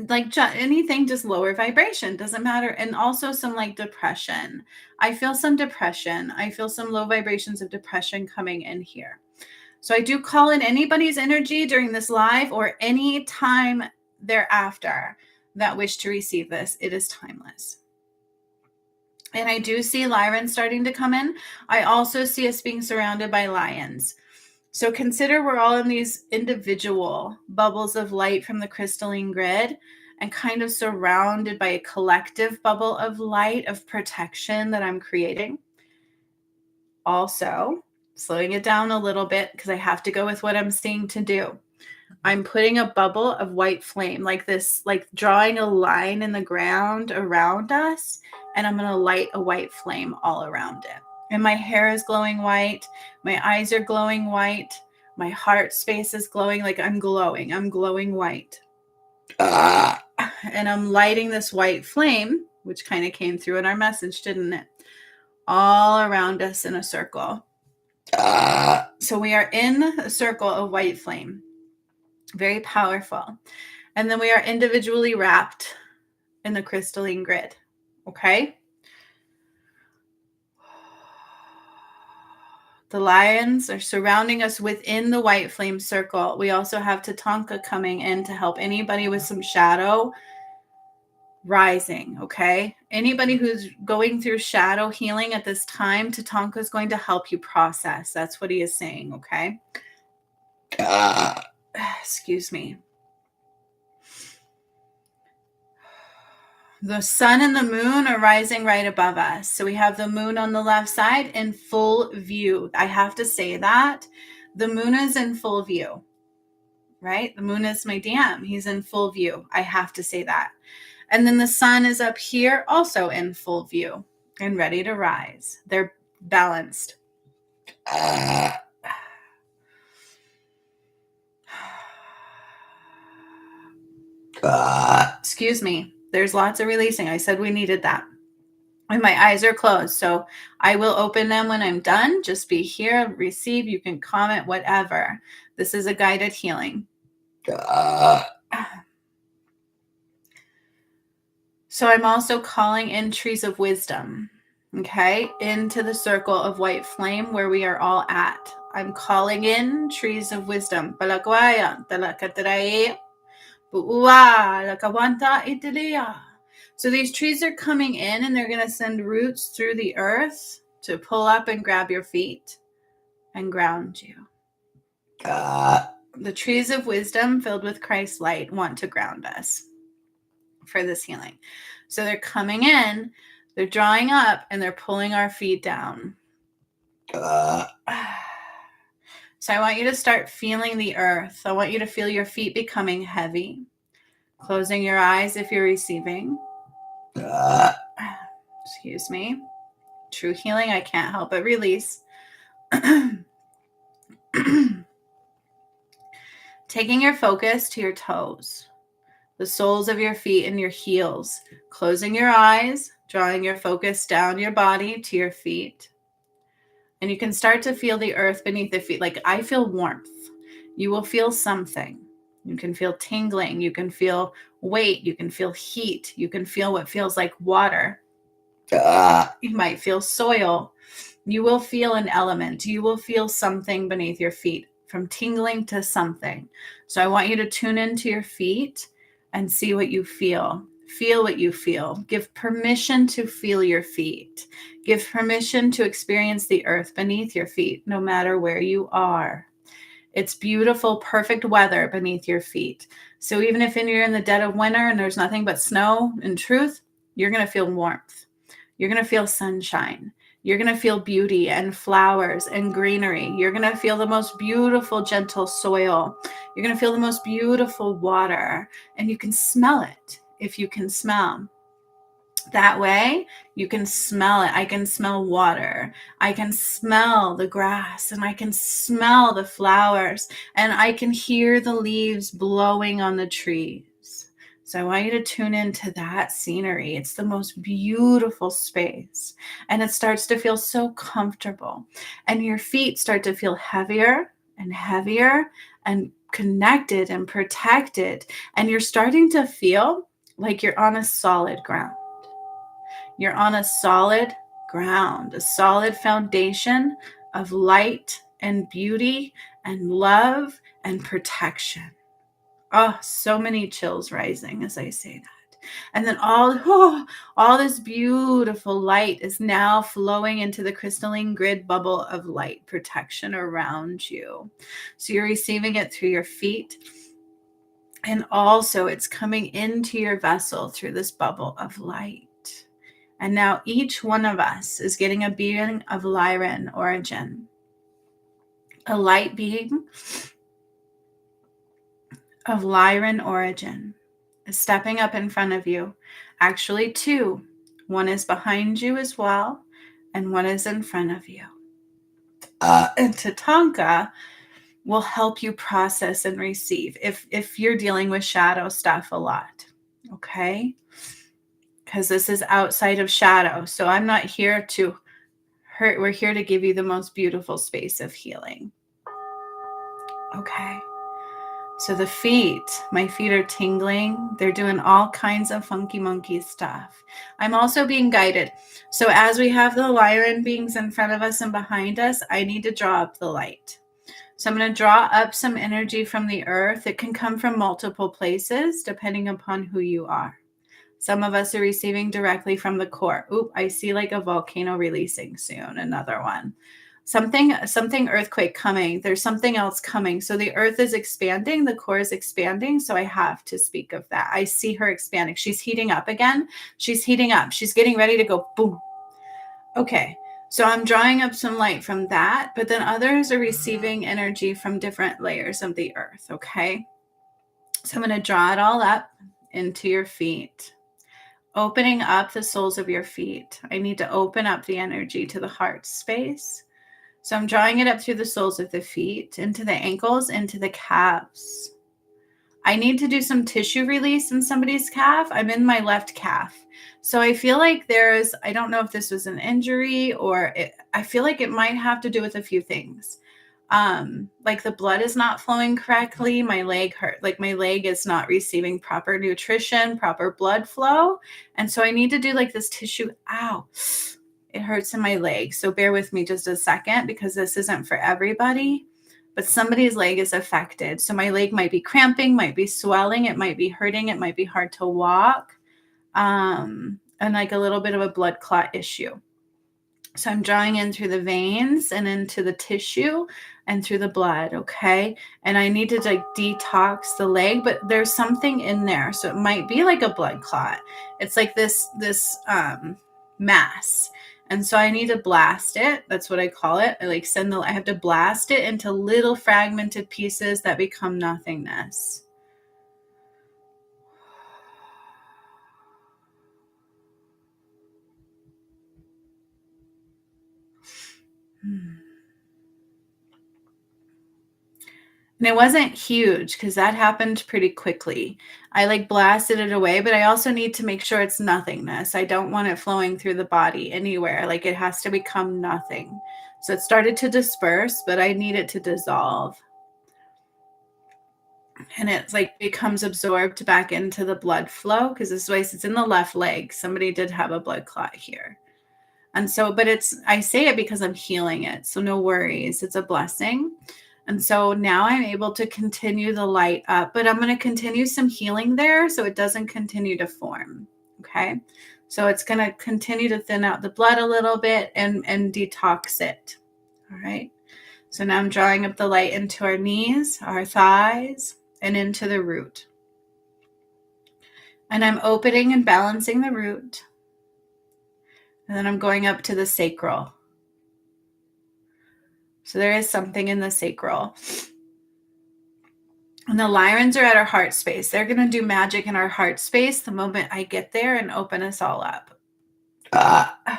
like anything, just lower vibration, doesn't matter. And also some like depression. I feel some depression. I feel some low vibrations of depression coming in here. So I do call in anybody's energy during this live or any time thereafter that wish to receive this. It is timeless. And I do see Lyran starting to come in. I also see us being surrounded by lions. So consider we're all in these individual bubbles of light from the crystalline grid and kind of surrounded by a collective bubble of light of protection that I'm creating. Also, slowing it down a little bit because I have to go with what I'm seeing to do. I'm putting a bubble of white flame like this, like drawing a line in the ground around us, and I'm going to light a white flame all around it. And my hair is glowing white. My eyes are glowing white. My heart space is glowing. Like I'm glowing white. And I'm lighting this white flame, which kind of came through in our message, didn't it? All around us in a circle. So we are in a circle of white flame. Very powerful. And then we are individually wrapped in the crystalline grid. Okay? The lions are surrounding us within the white flame circle. We also have Tatanka coming in to help anybody with some shadow rising, okay? Anybody who's going through shadow healing at this time, Tatanka is going to help you process. That's what he is saying, okay? Excuse me. The sun and the moon are rising right above us. So we have the moon on the left side in full view. I have to say that. The moon is in full view, right? The moon is my DM. He's in full view. I have to say that. And then the sun is up here, also in full view and ready to rise. They're balanced. Excuse me. There's lots of releasing. I said we needed that. And my eyes are closed, so I will open them when I'm done. Just be here, receive. You can comment, whatever. This is a guided healing. So I'm also calling in trees of wisdom, okay, into the circle of white flame where we are all at. I'm calling in trees of wisdom. So these trees are coming in and they're going to send roots through the earth to pull up and grab your feet and ground you. The trees of wisdom filled with Christ's light want to ground us for this healing. So they're coming in, they're drawing up, and they're pulling our feet down. So I want you to start feeling the earth. I want you to feel your feet becoming heavy. Closing your eyes if you're receiving. Excuse me. True healing, I can't help but release. Taking your focus to your toes, the soles of your feet and your heels. Closing your eyes, drawing your focus down your body to your feet. And you can start to feel the earth beneath the feet. Like I feel warmth. You will feel something. You can feel tingling. You can feel weight. You can feel heat. You can feel what feels like water. You might feel soil. You will feel an element. You will feel something beneath your feet, from tingling to something. So I want you to tune into your feet and see what you feel. Feel what you feel. Give permission to feel your feet. Give permission to experience the earth beneath your feet, no matter where you are. It's beautiful, perfect weather beneath your feet. So even if you're in the dead of winter and there's nothing but snow, in truth, you're going to feel warmth. You're going to feel sunshine. You're going to feel beauty and flowers and greenery. You're going to feel the most beautiful, gentle soil. You're going to feel the most beautiful water. And you can smell it if you can smell. That way, you can smell it. I can smell water. I can smell the grass, and I can smell the flowers, and I can hear the leaves blowing on the trees. So I want you to tune into that scenery. It's the most beautiful space, and it starts to feel so comfortable, and your feet start to feel heavier and heavier and connected and protected, and you're starting to feel like you're on a solid ground. You're on a solid ground, a solid foundation of light and beauty and love and protection. Oh, so many chills rising as I say that. And then all this beautiful light is now flowing into the crystalline grid bubble of light protection around you. So you're receiving it through your feet. And also it's coming into your vessel through this bubble of light. And now each one of us is getting a being of Lyran origin. A light being of Lyran origin is stepping up in front of you. Actually, two. One is behind you as well, and one is in front of you. And Tatanka will help you process and receive if you're dealing with shadow stuff a lot. Okay? Because this is outside of shadow. So I'm not here to hurt. We're here to give you the most beautiful space of healing. Okay. So the feet, my feet are tingling. They're doing all kinds of funky monkey stuff. I'm also being guided. So as we have the Lyran beings in front of us and behind us, I need to draw up the light. So I'm going to draw up some energy from the earth. It can come from multiple places depending upon who you are. Some of us are receiving directly from the core. Oop, I see like a volcano releasing soon. Another one. Something earthquake coming. There's something else coming. So the earth is expanding. The core is expanding. So I have to speak of that. I see her expanding. She's heating up again. She's heating up. She's getting ready to go boom. Okay. So I'm drawing up some light from that. But then others are receiving energy from different layers of the earth. Okay. So I'm going to draw it all up into your feet. opening up the soles of your feet. I need to open up the energy to the heart space. So I'm drawing it up through the soles of the feet, into the ankles, into the calves. I need to do some tissue release in somebody's calf. I'm in my left calf. So I feel like I don't know if this was an injury or I feel like it might have to do with a few things. Like the blood is not flowing correctly. My leg hurt. Like my leg is not receiving proper nutrition, proper blood flow. And so I need to do like this tissue. Ow. It hurts in my leg. So bear with me just a second because this isn't for everybody. But somebody's leg is affected. So my leg might be cramping, might be swelling, it might be hurting, it might be hard to walk, and like a little bit of a blood clot issue. So I'm drawing in through the veins and into the tissue and through the blood, okay? And I need to like detox the leg, but there's something in there. So it might be like a blood clot. It's like this mass. And so I need to blast it. That's what I call it. I have to blast it into little fragmented pieces that become nothingness. And it wasn't huge because that happened pretty quickly. I like blasted it away, but I also need to make sure it's nothingness. I don't want it flowing through the body anywhere. Like it has to become nothing. So it started to disperse, but I need it to dissolve. And it's like becomes absorbed back into the blood flow because this way it's in the left leg. Somebody did have a blood clot here. And so, but I say it because I'm healing it. So no worries. It's a blessing. And so now I'm able to continue the light up, but I'm going to continue some healing there so it doesn't continue to form. Okay. So it's going to continue to thin out the blood a little bit and detox it. All right. So now I'm drawing up the light into our knees, our thighs, and into the root. And I'm opening and balancing the root. And then I'm going up to the sacral. So there is something in the sacral. And the Lyrans are at our heart space. They're going to do magic in our heart space the moment I get there and open us all up. I'm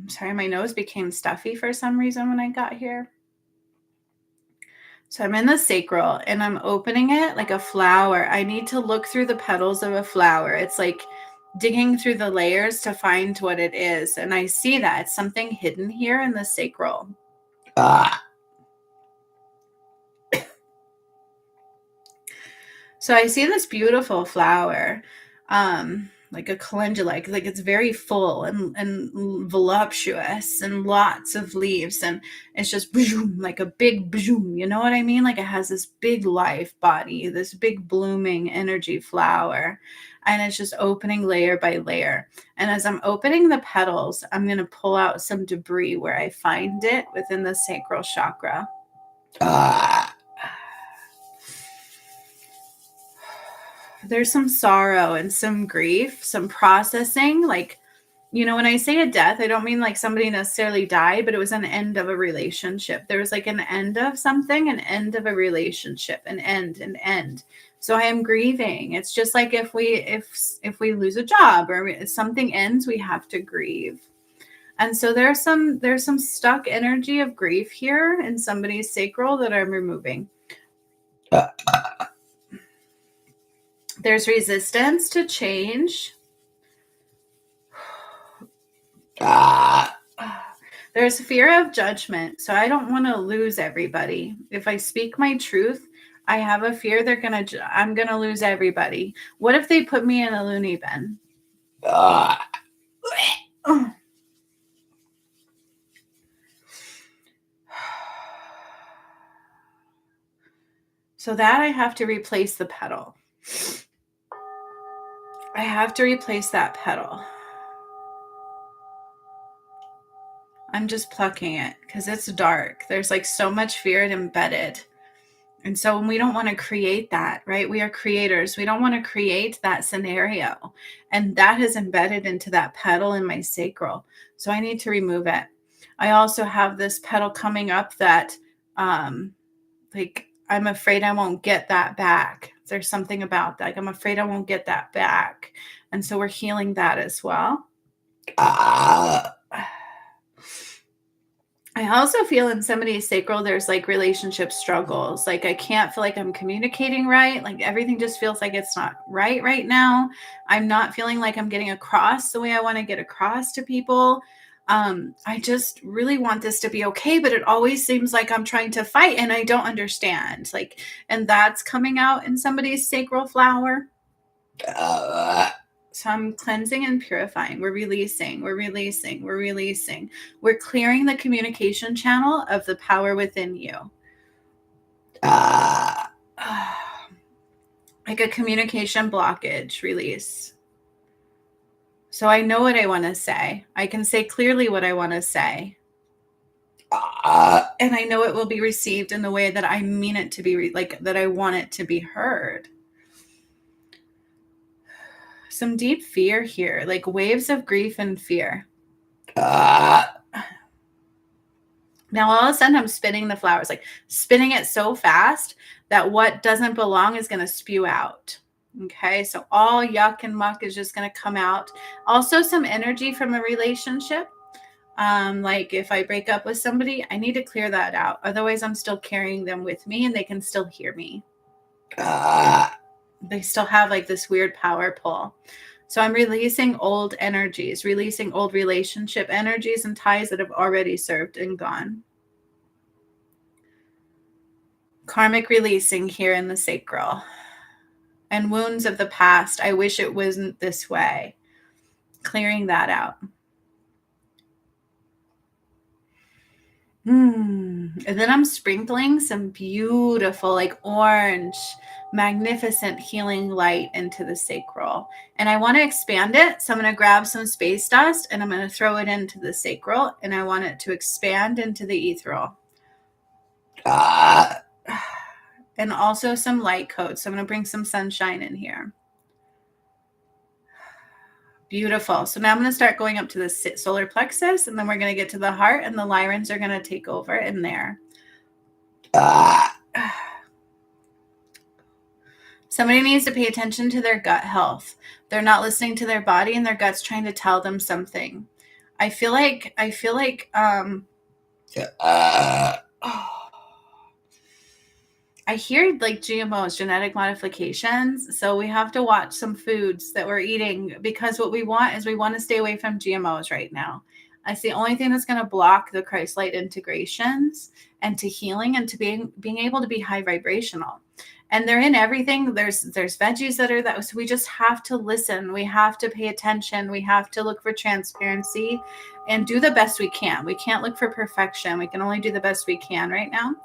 sorry, my nose became stuffy for some reason when I got here. So I'm in the sacral and I'm opening it like a flower. I need to look through the petals of a flower. It's like digging through the layers to find what it is. And I see that it's something hidden here in the sacral. So I see this beautiful flower, like a calendula, like it's very full and voluptuous and lots of leaves. And it's just boom, like a big boom, you know what I mean? Like it has this big life body, this big blooming energy flower. And it's just opening layer by layer. And as I'm opening the petals, I'm going to pull out some debris where I find it within the sacral chakra. There's some sorrow and some grief, some processing. Like, you know, when I say a death, I don't mean like somebody necessarily died, but it was an end of a relationship. There was like an end of something, an end of a relationship, an end. So I am grieving. It's just like if we lose a job or if something ends, we have to grieve. And so there's some stuck energy of grief here in somebody's sacral that I'm removing. There's resistance to change. There's fear of judgment. So I don't want to lose everybody. If I speak my truth, I have a fear I'm going to lose everybody. What if they put me in a loony bin? So that I have to replace the petal. I have to replace that petal. I'm just plucking it because it's dark. There's like so much fear embedded. And so we don't want to create that, right? We are creators. We don't want to create that scenario. And that is embedded into that petal in my sacral. So I need to remove it. I also have this petal coming up that like I'm afraid I won't get that back. There's something about that. Like, I'm afraid I won't get that back. And so we're healing that as well. I also feel in somebody's sacral, there's like relationship struggles. Like, I can't feel like I'm communicating right. Like, everything just feels like it's not right now. I'm not feeling like I'm getting across the way I want to get across to people. I just really want this to be okay, but it always seems like I'm trying to fight and I don't understand. Like, and that's coming out in somebody's sacral flower. So I'm cleansing and purifying. We're releasing. We're clearing the communication channel of the power within you. Like a communication blockage, release. So I know what I want to say. I can say clearly what I want to say. And I know it will be received in the way that I mean it to be, like that I want it to be heard. Some deep fear here, like waves of grief and fear. Now, all of a sudden, I'm spinning the flowers, like spinning it so fast that what doesn't belong is going to spew out. Okay, so all yuck and muck is just going to come out. Also, some energy from a relationship. Like if I break up with somebody, I need to clear that out. Otherwise, I'm still carrying them with me and they can still hear me. They still have like this weird power pull. So I'm releasing old energies, releasing old relationship energies and ties that have already served and gone. Karmic releasing here in the sacral. And wounds of the past. I wish it wasn't this way. Clearing that out. And then I'm sprinkling some beautiful, like orange, magnificent healing light into the sacral. And I want to expand it. So I'm going to grab some space dust and I'm going to throw it into the sacral. And I want it to expand into the ethereal. And also some light codes. So I'm going to bring some sunshine in here. Beautiful. So now I'm going to start going up to the solar plexus, and then we're going to get to the heart, and the Lyrans are going to take over in there. Somebody needs to pay attention to their gut health. They're not listening to their body, and their gut's trying to tell them something. I feel like I hear like GMOs, genetic modifications. So we have to watch some foods that we're eating, because what we want is we want to stay away from GMOs right now. It's the only thing that's going to block the Christ light integrations and to healing and to being able to be high vibrational. And they're in everything. There's veggies that are that. So we just have to listen. We have to pay attention. We have to look for transparency and do the best we can. We can't look for perfection. We can only do the best we can right now.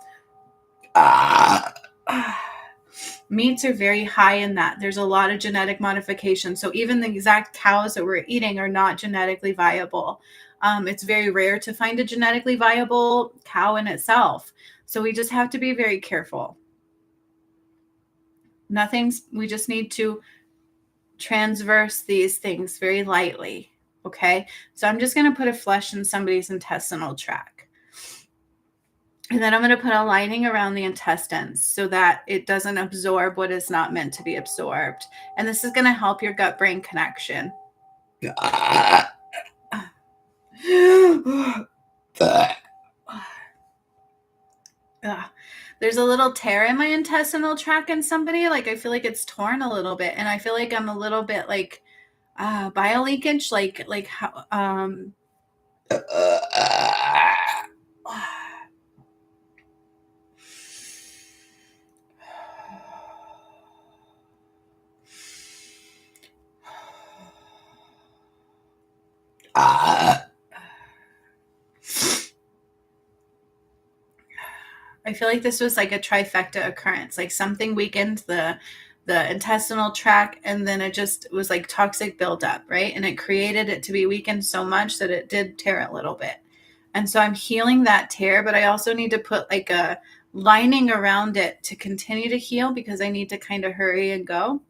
Meats are very high in that. There's a lot of genetic modification. So even the exact cows that we're eating are not genetically viable. It's very rare to find a genetically viable cow in itself. So we just have to be very careful. We just need to transverse these things very lightly. Okay. So I'm just going to put a flesh in somebody's intestinal tract. And then I'm going to put a lining around the intestines so that it doesn't absorb what is not meant to be absorbed. And this is going to help your gut-brain connection. There's a little tear in my intestinal tract in somebody. Like I feel like it's torn a little bit. And I feel like I'm a little bit like bile leakage. Like how... I feel like this was like a trifecta occurrence, like something weakened the intestinal tract, and then it just was like toxic buildup, right? And it created it to be weakened so much that it did tear a little bit. And so I'm healing that tear, but I also need to put like a lining around it to continue to heal, because I need to kind of hurry and go.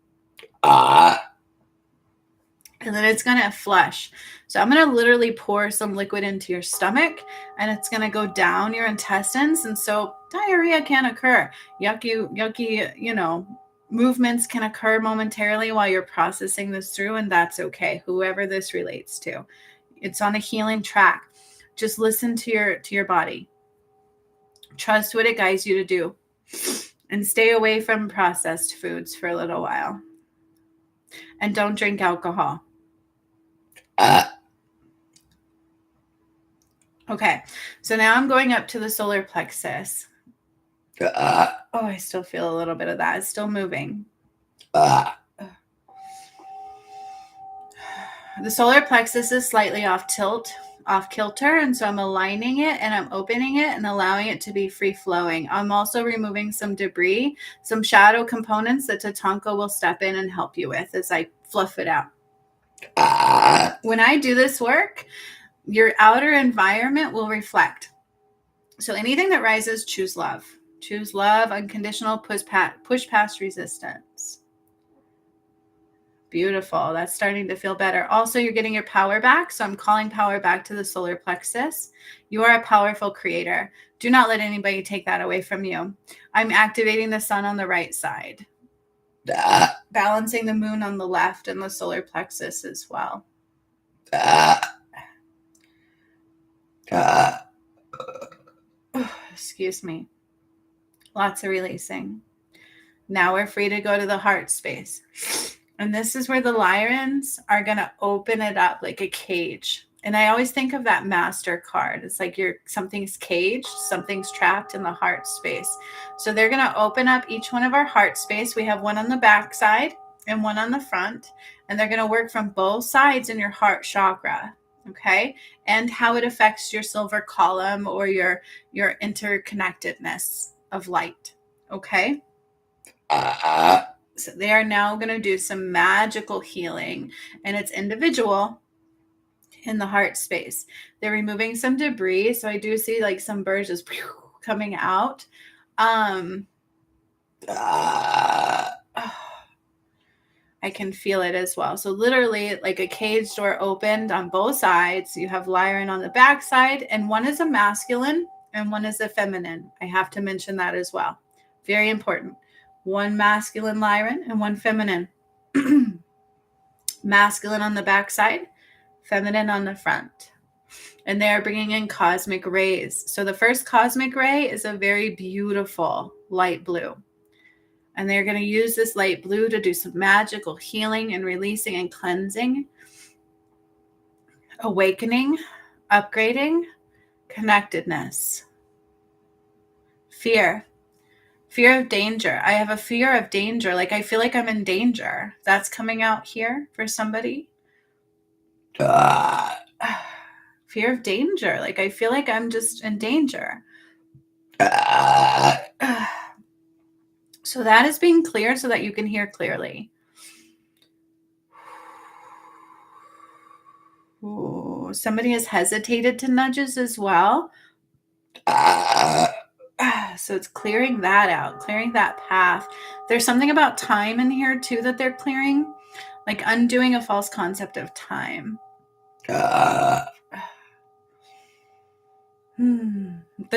And then it's going to flush. So I'm going to literally pour some liquid into your stomach, and it's going to go down your intestines. And so Diarrhea can occur. Yucky, movements can occur momentarily while you're processing this through, and that's okay. Whoever this relates to, it's on a healing track. Just listen to your body. Trust what it guides you to do, and stay away from processed foods for a little while. And don't drink alcohol. Okay, so now I'm going up to the solar plexus. Oh, I still feel a little bit of that. It's still moving. The solar plexus is slightly off kilter, and so I'm aligning it and I'm opening it and allowing it to be free flowing. I'm also removing some debris, some shadow components that Tatanka will step in and help you with as I fluff it out. When I do this work, your outer environment will reflect. So anything that rises, choose love. Choose love, unconditional, push past resistance. Beautiful. That's starting to feel better. Also, you're getting your power back. So I'm calling power back to the solar plexus. You are a powerful creator. Do not let anybody take that away from you. I'm activating the sun on the right side. Balancing the moon on the left and the solar plexus as well. Excuse me. Lots of releasing. Now we're free to go to the heart space. And this is where the Lyrans are going to open it up like a cage. And I always think of that master card. It's like something's caged, something's trapped in the heart space. So they're going to open up each one of our heart space. We have one on the back side and one on the front. And they're going to work from both sides in your heart chakra. Okay. And how it affects your silver column or your interconnectedness of light. Okay. So they are now going to do some magical healing, and it's individual in the heart space. They're removing some debris. So I do see like some birds just coming out. I can feel it as well. So literally like a cage door opened on both sides. You have Lyran on the back side, and one is a masculine and one is a feminine. I have to mention that as well. Very important. One masculine Lyran and one feminine. Masculine on the back side, feminine on the front. And they are bringing in cosmic rays. So the first cosmic ray is a very beautiful light blue. And they're going to use this light blue to do some magical healing and releasing and cleansing, awakening, upgrading, connectedness, fear of danger. I have a fear of danger. Like I feel like I'm in danger. That's coming out here for somebody. Fear of danger. Like I feel like I'm just in danger. So that is being cleared so that you can hear clearly. Ooh, somebody has hesitated to nudges as well. So it's clearing that out, clearing that path. There's something about time in here too that they're clearing, like undoing a false concept of time. The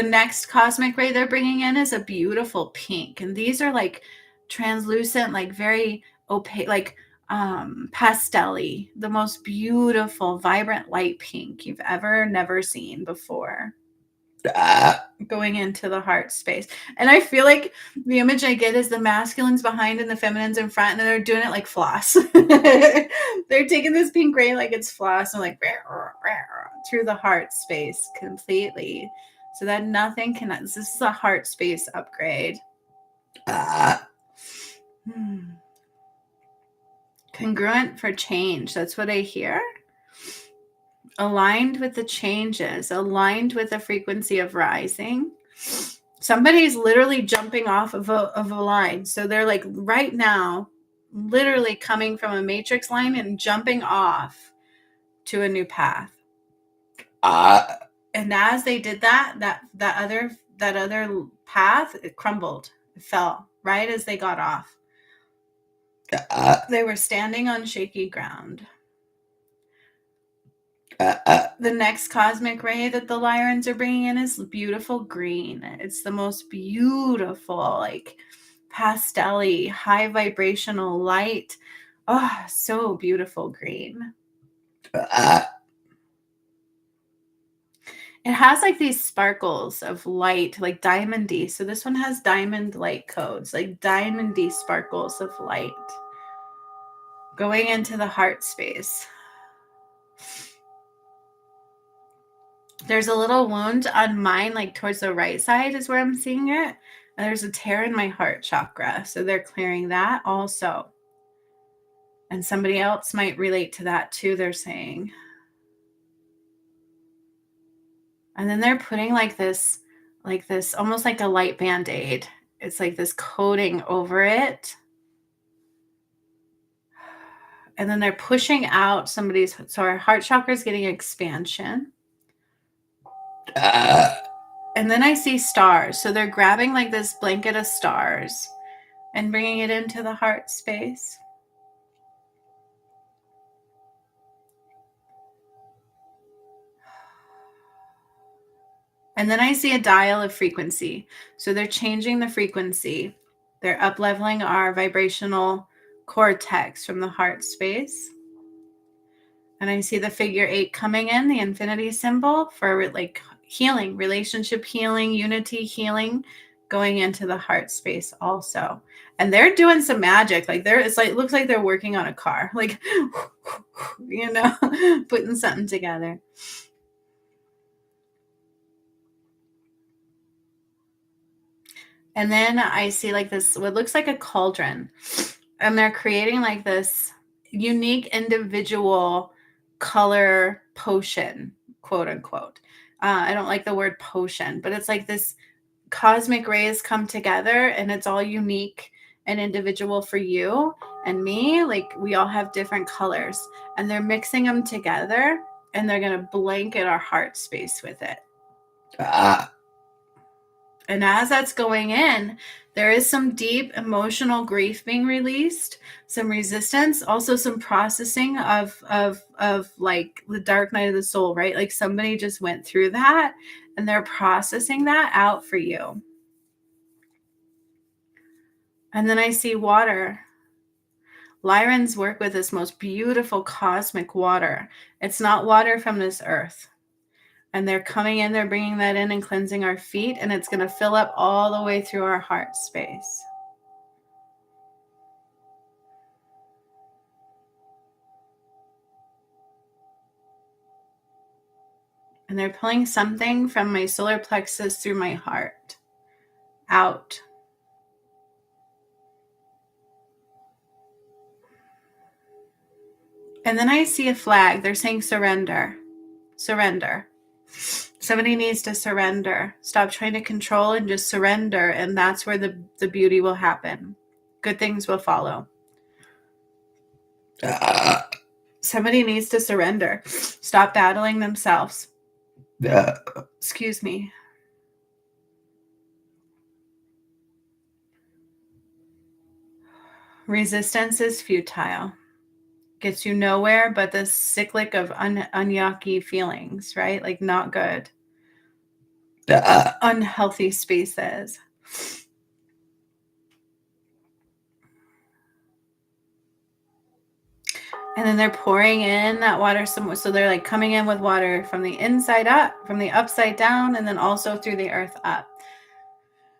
next cosmic ray they're bringing in is a beautiful pink. And these are like translucent, like very opaque, like pastel-y, the most beautiful, vibrant light pink you've never seen before. Going into the heart space. And I feel like the image I get is the masculines behind and the feminines in front, and they're doing it like floss. They're taking this pink ray like it's floss and like through the heart space completely, so that nothing can. This is a heart space upgrade. Congruent for change. That's what I hear. Aligned with the changes, aligned with the frequency of rising. Somebody's literally jumping off of a line. So they're like right now, literally coming from a matrix line and jumping off to a new path. And as they did that other path, it crumbled. It fell right as they got off. They were standing on shaky ground. The next cosmic ray that the Lyrans are bringing in is beautiful green. It's the most beautiful, like pastel-y, high vibrational light. Oh, so beautiful green. It has like these sparkles of light, like diamondy. So this one has diamond light codes, like diamondy sparkles of light going into the heart space. There's a little wound on mine, like towards the right side is where I'm seeing it. And there's a tear in my heart chakra. So they're clearing that also. And somebody else might relate to that too, they're saying. And then they're putting like this, almost like a light band-aid. It's like this coating over it. And then they're pushing out somebody's, so our heart chakra is getting expansion. And then I see stars. So they're grabbing like this blanket of stars and bringing it into the heart space. And then I see a dial of frequency. So they're changing the frequency. They're up-leveling our vibrational cortex from the heart space. And I see the figure 8 coming in, the infinity symbol for like healing, relationship healing, unity healing, going into the heart space also. And they're doing some magic. Like it looks like they're working on a car, like, putting something together. And then I see like this, what looks like a cauldron. And they're creating like this unique individual color potion, quote unquote. I don't like the word potion, but it's like this cosmic rays come together and it's all unique and individual for you and me. Like we all have different colors and they're mixing them together and they're going to blanket our heart space with it. And as that's going in, there is some deep emotional grief being released, some resistance, also some processing of like the dark night of the soul, right? Like somebody just went through that and they're processing that out for you. And then I see water. Lyrans work with this most beautiful cosmic water. It's not water from this earth. And they're coming in, they're bringing that in and cleansing our feet, and it's going to fill up all the way through our heart space. And they're pulling something from my solar plexus through my heart out. And then I see a flag. They're saying surrender. Surrender. Somebody needs to surrender. Stop trying to control and just surrender. And that's where the beauty will happen. Good things will follow. Somebody needs to surrender. Stop battling themselves. Excuse me. Resistance is futile. Gets you nowhere but the cyclic of unyaki feelings, right? Like not good. Unhealthy spaces. And then they're pouring in that water somewhere. So they're like coming in with water from the inside up, from the upside down, and then also through the earth up.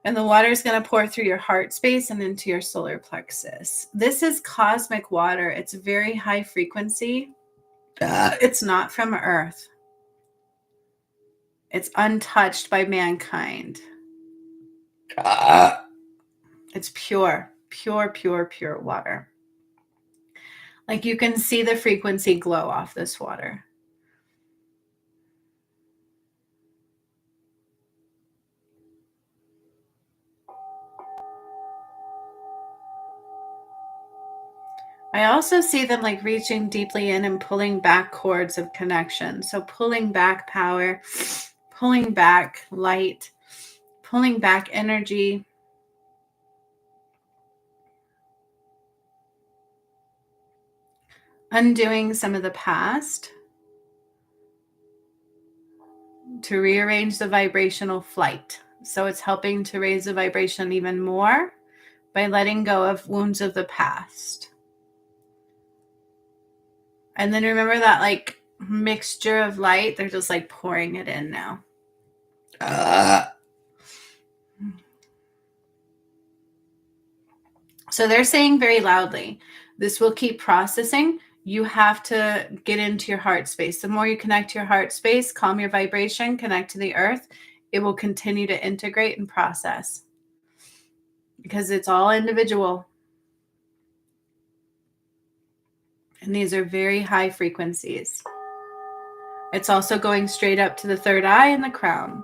And the water is going to pour through your heart space and into your solar plexus. This is cosmic water. It's very high frequency. It's not from earth. It's untouched by mankind. It's pure, pure, pure, pure water. Like you can see the frequency glow off this water. I also see them like reaching deeply in and pulling back cords of connection. So pulling back power, pulling back light, pulling back energy. Undoing some of the past. to rearrange the vibrational flight. So it's helping to raise the vibration even more by letting go of wounds of the past. And then remember that like mixture of light, they're just like pouring it in now. So they're saying very loudly, this will keep processing. You have to get into your heart space. The more you connect to your heart space, calm your vibration, connect to the earth, it will continue to integrate and process because it's all individual. And these are very high frequencies. It's also going straight up to the third eye and the crown.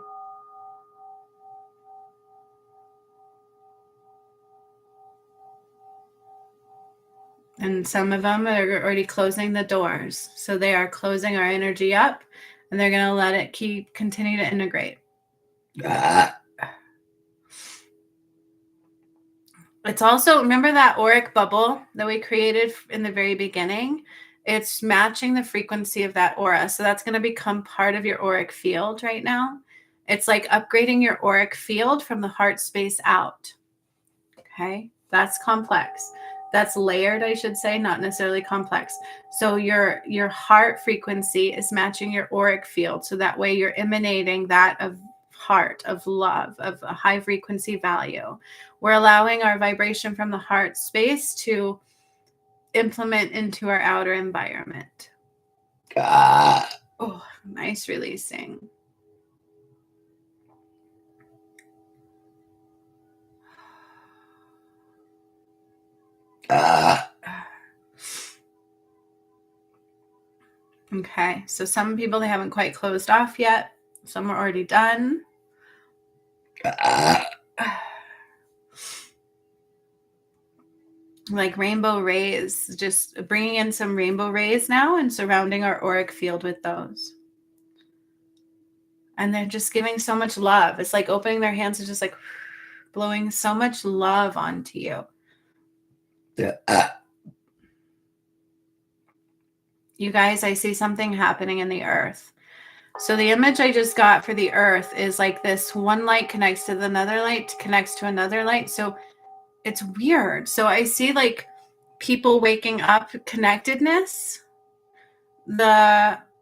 And some of them are already closing the doors. So they are closing our energy up and they're going to let it continue to integrate. It's also, remember that auric bubble that we created in the very beginning? It's matching the frequency of that aura. So that's going to become part of your auric field right now. It's like upgrading your auric field from the heart space out. Okay, that's complex. That's layered, I should say, not necessarily complex. So your heart frequency is matching your auric field. So that way you're emanating that of heart, of love, of a high frequency value. We're allowing our vibration from the heart space to implement into our outer environment. Oh, nice releasing. Okay, so some people, they haven't quite closed off yet. Some are already done. Like rainbow rays, just bringing in some rainbow rays now and surrounding our auric field with those. And they're just giving so much love. It's like opening their hands and just like blowing so much love onto you. You guys, I see something happening in the earth. So the image I just got for the earth is like this one light connects to another light, connects to another light. So it's weird. So I see like people waking up, connectedness.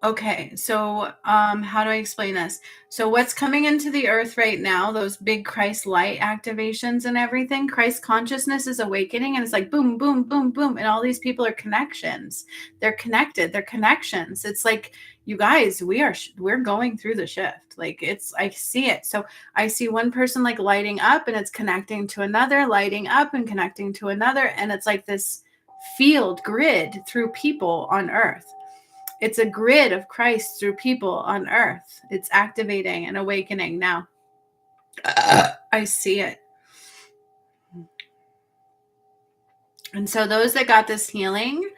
Okay, so how do I explain this? So what's coming into the earth right now, those big Christ light activations and everything, Christ consciousness is awakening, and it's like boom, boom, boom, boom, and all these people are connections. They're connected, they're connections. It's like, you guys, we're going through the shift. Like I see it. So I see one person like lighting up and it's connecting to another, lighting up and connecting to another, and it's like this field grid through people on earth. It's a grid of Christ through people on earth. It's activating and awakening now. I see it. And so those that got this healing,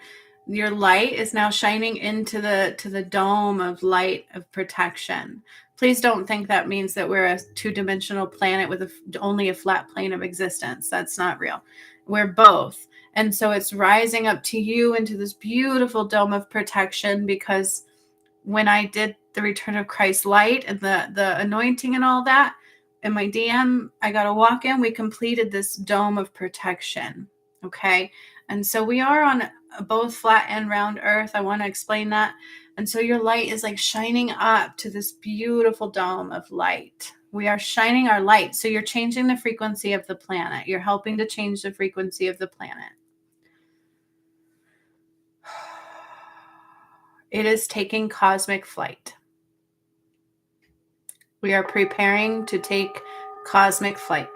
your light is now shining into the dome of light of protection. Please don't think that means that we're a two-dimensional planet with only a flat plane of existence. That's not real. We're both. And so it's rising up to you into this beautiful dome of protection, because when I did the Return of Christ light and the anointing and all that, in my DM, I got a walk-in. We completed this dome of protection. Okay. And so we are on both flat and round earth. I want to explain that. And so your light is like shining up to this beautiful dome of light. We are shining our light. So you're changing the frequency of the planet. You're helping to change the frequency of the planet. It is taking cosmic flight. We are preparing to take cosmic flight.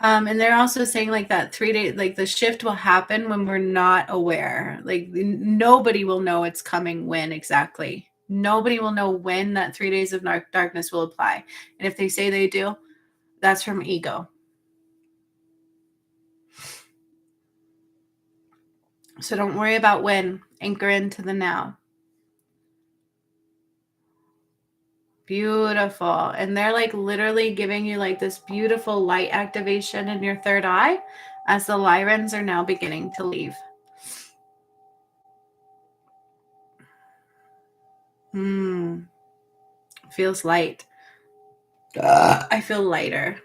And they're also saying like that 3 days, like the shift will happen when we're not aware. Like nobody will know it's coming when exactly. Nobody will know when that 3 days of darkness will apply. And if they say they do, that's from ego. So don't worry about when. Anchor into the now. Beautiful. And they're like literally giving you like this beautiful light activation in your third eye. as the Lyrans are now beginning to leave. Feels light. I feel lighter.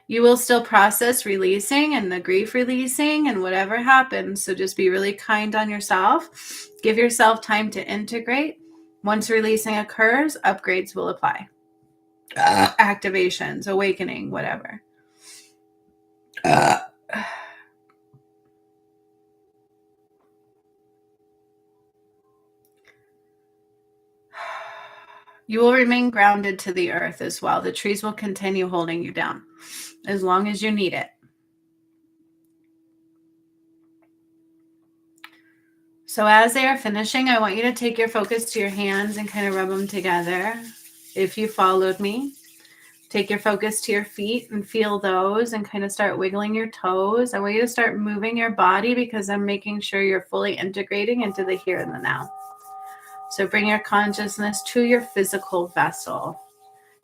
You will still process releasing and the grief releasing and whatever happens. So just be really kind on yourself. Give yourself time to integrate. Once releasing occurs, upgrades will apply. Activations, awakening, whatever. You will remain grounded to the earth as well. The trees will continue holding you down as long as you need it. So as they are finishing, I want you to take your focus to your hands and kind of rub them together. If you followed me, take your focus to your feet and feel those and kind of start wiggling your toes. I want you to start moving your body because I'm making sure you're fully integrating into the here and the now. So bring your consciousness to your physical vessel.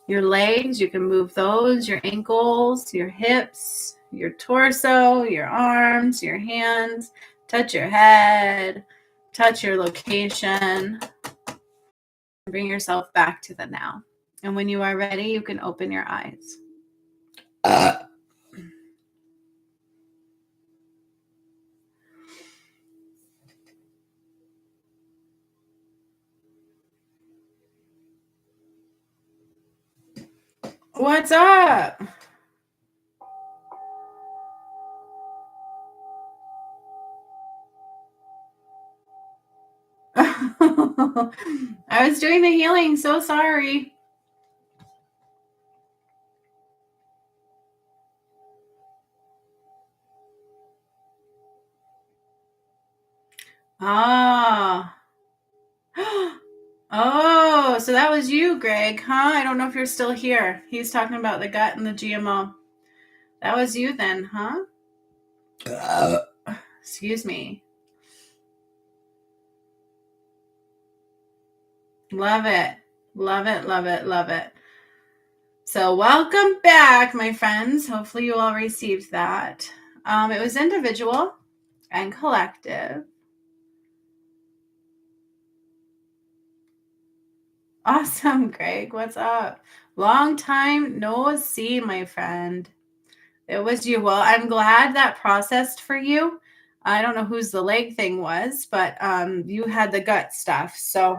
Your legs, you can move those, your ankles, your hips, your torso, your arms, your hands. Touch your head, touch your location. Bring yourself back to the now. And when you are ready, you can open your eyes. What's up? I was doing the healing. So sorry. Ah. Oh, so that was you, Greg, huh? I don't know if you're still here. He's talking about the gut and the GMO. That was you then, huh? Excuse me. Love it. Love it, love it, love it. So welcome back, my friends. Hopefully you all received that. It was individual and collective. Awesome, Greg. What's up? Long time no see, my friend. It was you. Well, I'm glad that processed for you. I don't know whose the leg thing was, but you had the gut stuff. So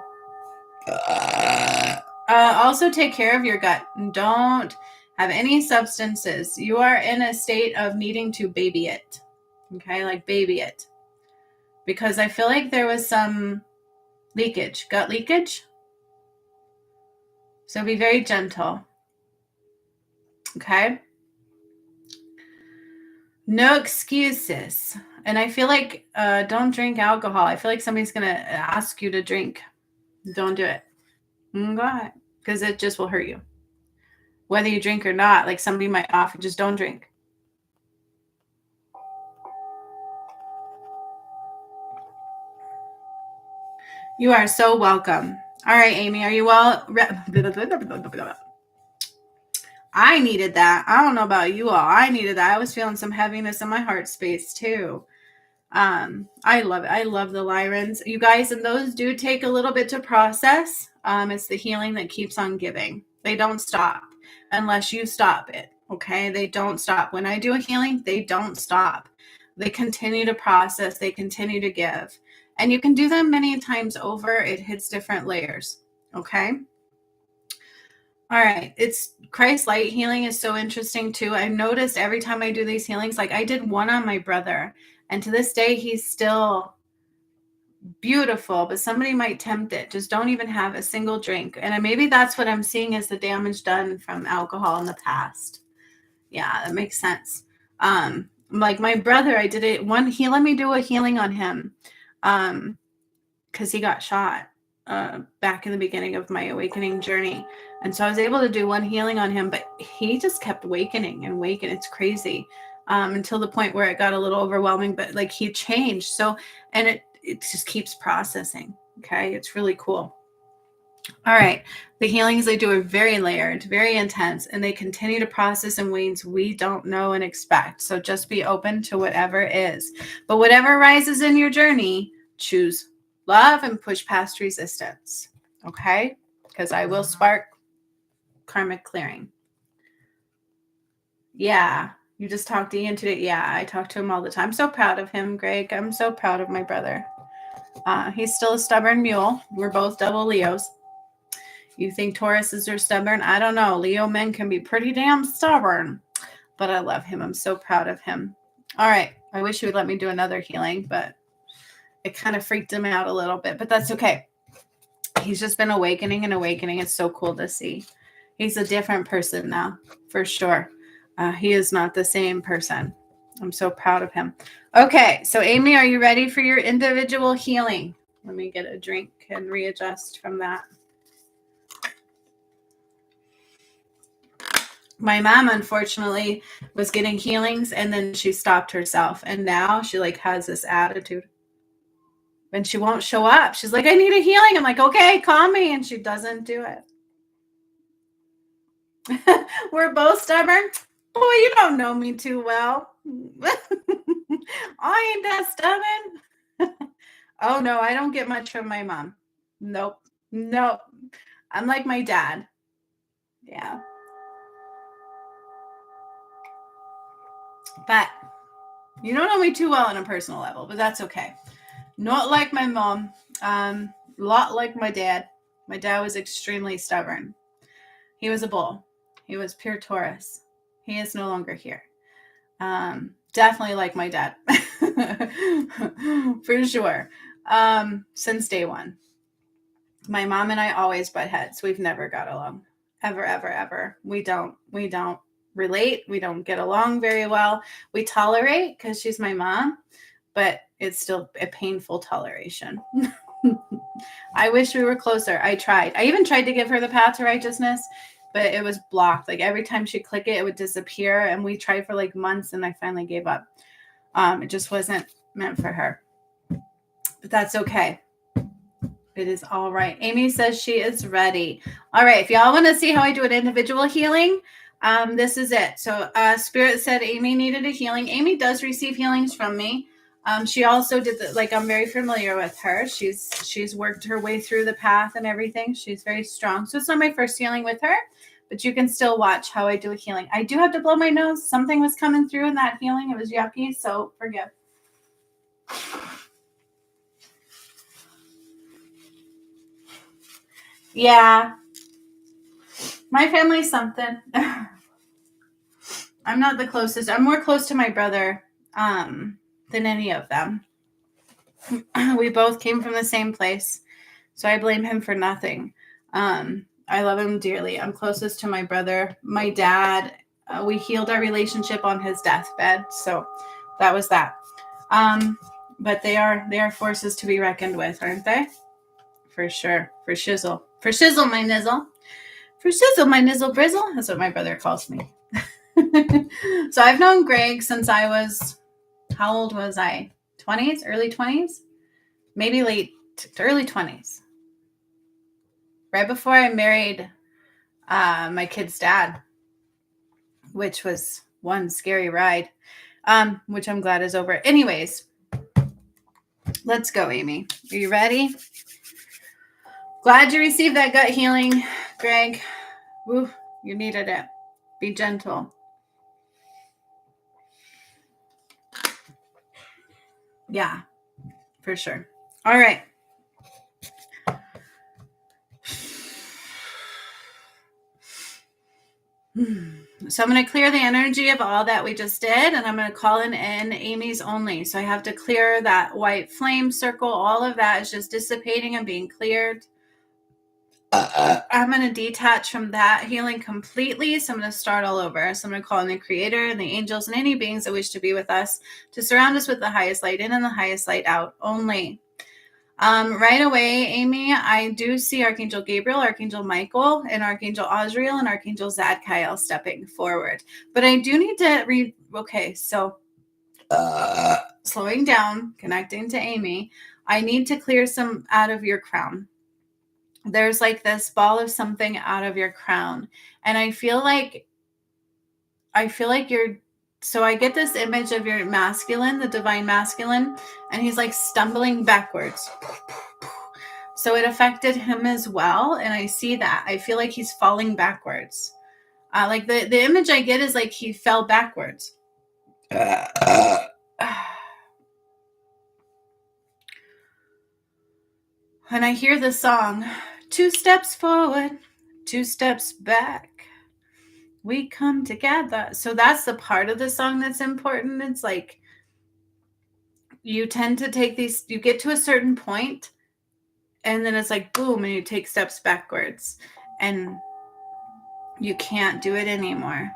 also take care of your gut. Don't have any substances. You are in a state of needing to baby it. Okay, like baby it. Because I feel like there was some leakage, gut leakage. So be very gentle. Okay? No excuses. And I feel like don't drink alcohol. I feel like somebody's going to ask you to drink. Don't do it. Go ahead. Because it just will hurt you. Whether you drink or not, like somebody might offer, just don't drink. You are so welcome. All right, Amy, are you well? I needed that. I don't know about you all. I needed that. I was feeling some heaviness in my heart space too. I love it. I love the Lyrans. You guys, and those do take a little bit to process. It's the healing that keeps on giving. They don't stop unless you stop it. Okay. They don't stop. When I do a healing, they don't stop. They continue to process. They continue to give. And you can do them many times over. It hits different layers. Okay. All right. It's Christ light healing is so interesting too. I've noticed every time I do these healings, like I did one on my brother, and to this day, he's still beautiful, but somebody might tempt it. Just don't even have a single drink. And maybe that's what I'm seeing is the damage done from alcohol in the past. Yeah, that makes sense. Like my brother, I did it he let me do a healing on him. Because he got shot back in the beginning of my awakening journey. And so I was able to do one healing on him, but he just kept awakening and waking. It's crazy until the point where it got a little overwhelming, but like he changed. So, and it just keeps processing. Okay. It's really cool. All right. The healings they do are very layered, very intense, and they continue to process in ways we don't know and expect. So just be open to whatever is. But whatever arises in your journey, choose love and push past resistance. Okay? Because I will spark karmic clearing. Yeah. You just talked to Ian today. Yeah, I talk to him all the time. I'm so proud of him, Greg. I'm so proud of my brother. He's still a stubborn mule. We're both double Leos. You think Tauruses are stubborn? I don't know. Leo men can be pretty damn stubborn. But I love him. I'm so proud of him. All right. I wish he would let me do another healing, but it kind of freaked him out a little bit. But that's okay. He's just been awakening and awakening. It's so cool to see. He's a different person now, for sure. He is not the same person. I'm so proud of him. Okay. So, Amy, are you ready for your individual healing? Let me get a drink and readjust from that. My mom, unfortunately, was getting healings and then she stopped herself. And now she has this attitude. And she won't show up. She's like, I need a healing. I'm like, okay, call me. And she doesn't do it. We're both stubborn. Boy, you don't know me too well. I ain't that stubborn. Oh, no, I don't get much from my mom. Nope. I'm like my dad. Yeah. But you don't know me too well on a personal level, but that's okay. Not like my mom. A lot like my dad. My dad was extremely stubborn. He was a bull. He was pure Taurus. He is no longer here. Definitely like my dad. For sure. Since day one. My mom and I always butt heads. We've never got along. Ever, ever, ever. We don't relate. We don't get along very well. We tolerate because she's my mom, but it's still a painful toleration. I wish we were closer. I tried. I even tried to give her the path to righteousness, but it was blocked. Every time she'd click it, it would disappear. And we tried for months and I finally gave up. It just wasn't meant for her. But that's okay. It is all right. Amy says she is ready. All right. If y'all want to see how I do an individual healing, this is it. So Spirit said Amy needed a healing. Amy does receive healings from me. She also did I'm very familiar with her. She's worked her way through the path and everything. She's very strong. So it's not my first healing with her, but you can still watch how I do a healing. I do have to blow my nose. Something was coming through in that healing. It was yucky. So forgive. Yeah. My family's something. I'm not the closest. I'm more close to my brother than any of them. We both came from the same place, so I blame him for nothing. I love him dearly. I'm closest to my brother. My dad, we healed our relationship on his deathbed, so that was that. But they are forces to be reckoned with, aren't they? For sure. For shizzle. For shizzle, my nizzle. For shizzle, my nizzle brizzle. That's what my brother calls me. So I've known Greg since I was, how old was I? 20s, early 20s, maybe late early 20s. Right before I married my kid's dad, which was one scary ride, which I'm glad is over. Anyways, let's go, Amy. Are you ready? Glad you received that gut healing, Greg. Woo, you needed it. Be gentle. Yeah, for sure. All right. So I'm going to clear the energy of all that we just did, and I'm going to call in Amy's only. So I have to clear that white flame circle. All of that is just dissipating and being cleared. I'm going to detach from that healing completely. So I'm going to start all over. So I'm going to call in the Creator and the angels and any beings that wish to be with us to surround us with the highest light in and the highest light out only. Right away, Amy, I do see Archangel Gabriel, Archangel Michael, and Archangel Azrael, and Archangel Zadkiel stepping forward. But I do need to read. Okay, so slowing down, connecting to Amy, I need to clear some out of your crown. there's like this ball of something out of your crown. And I feel like you're, so I get this image of your masculine, the divine masculine, and he's like stumbling backwards. So it affected him as well. And I see that. I feel like he's falling backwards. Like the image I get is like he fell backwards. When I hear the song, 2 steps forward, 2 steps back, we come together. So that's the part of the song that's important. It's like you tend to take these, you get to a certain point, and then it's like boom, and you take steps backwards, and you can't do it anymore.